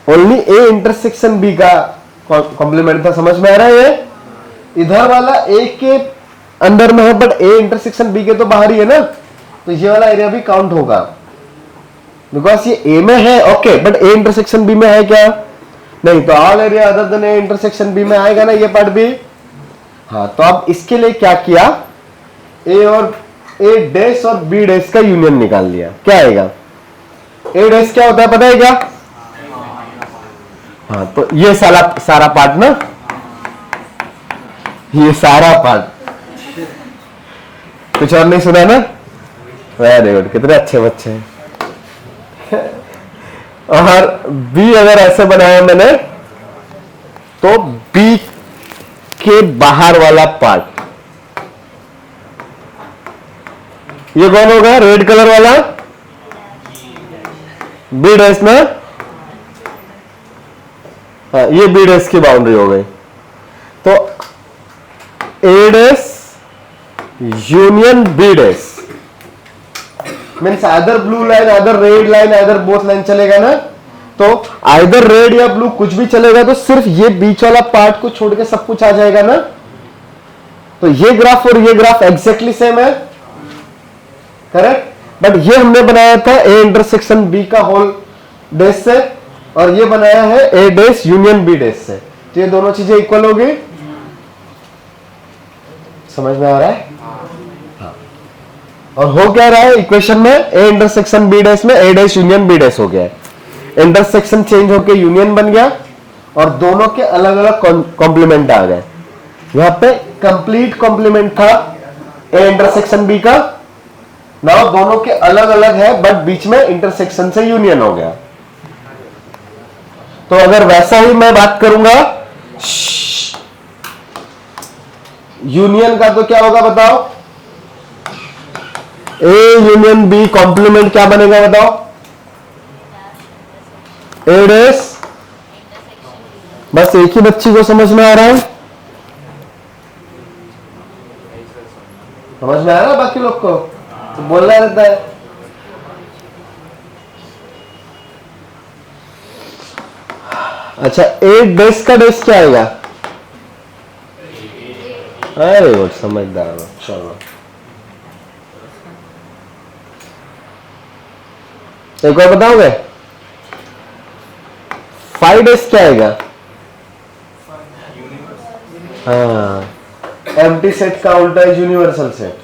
only A intersection B का कॉम्प्लीमेंट था। समझ में आ रहा है? ये इधर वाला A के अंदर में है बट A इंटरसेक्शन B के तो बाहर ही है ना, तो ये वाला एरिया भी काउंट होगा बिकॉज ये A में है, okay, but A intersection B में है क्या? नहीं, तो all area other than A intersection B में आएगा ना ये पार्ट भी। हाँ, तो अब इसके लिए क्या किया? A और A डैश और B डैश का यूनियन निकाल लिया। क्या आएगा? A डैश क्या होता है पता है क्या? हाँ, तो ये सारा पार्ट ना, ये सारा पार्ट, कुछ और नहीं सुना ना? वेरी गुड, कितने अच्छे बच्चे हैं। और बी अगर ऐसे बनाया मैंने तो बी के बाहर वाला पार्ट, ये कौन होगा? रेड कलर वाला बी डैश ना, हाँ ये बी डैश की बाउंड्री हो गई। तो A dash union B dash means either blue line, either red line, either both line चलेगा ना। तो आइदर रेड या ब्लू कुछ भी चलेगा, तो सिर्फ ये बीच वाला पार्ट को छोड़ के सब कुछ आ जाएगा ना। तो ये ग्राफ और ये ग्राफ एग्जैक्टली सेम है, करेक्ट। बट ये हमने बनाया था ए इंटरसेक्शन बी का होल डैश से, और ये बनाया है ए डैश यूनियन बी डैश से। तो ये दोनों चीजें इक्वल होगी, समझ में आ रहा है? हाँ। और हो क्या रहा है इक्वेशन में? ए इंटरसेक्शन बी डैश में ए डैश यूनियन बी डैश हो गया है। इंटरसेक्शन चेंज होके यूनियन बन गया, और दोनों के अलग अलग कॉम्प्लीमेंट आ गए। यहां पे कंप्लीट कॉम्प्लीमेंट था ए इंटरसेक्शन बी का, नाउ दोनों के अलग अलग है, बट बीच में इंटरसेक्शन से यूनियन हो गया। तो अगर वैसा ही मैं बात करूंगा यूनियन का, तो क्या होगा बताओ? ए यूनियन बी कॉम्प्लीमेंट क्या बनेगा बताओ? ए डैश, बस एक ही बच्ची को समझ में आ रहा है? समझ में आ रहा है बाकी लोग को? तो बोलना रहता है। अच्छा, ए डैश का डैश क्या आएगा? अरे वो समझदार हो, चलो एक और बताओगे? 5 डैश क्या आएगा? हाँ, एम्प्टी सेट का उल्टा है यूनिवर्सल सेट।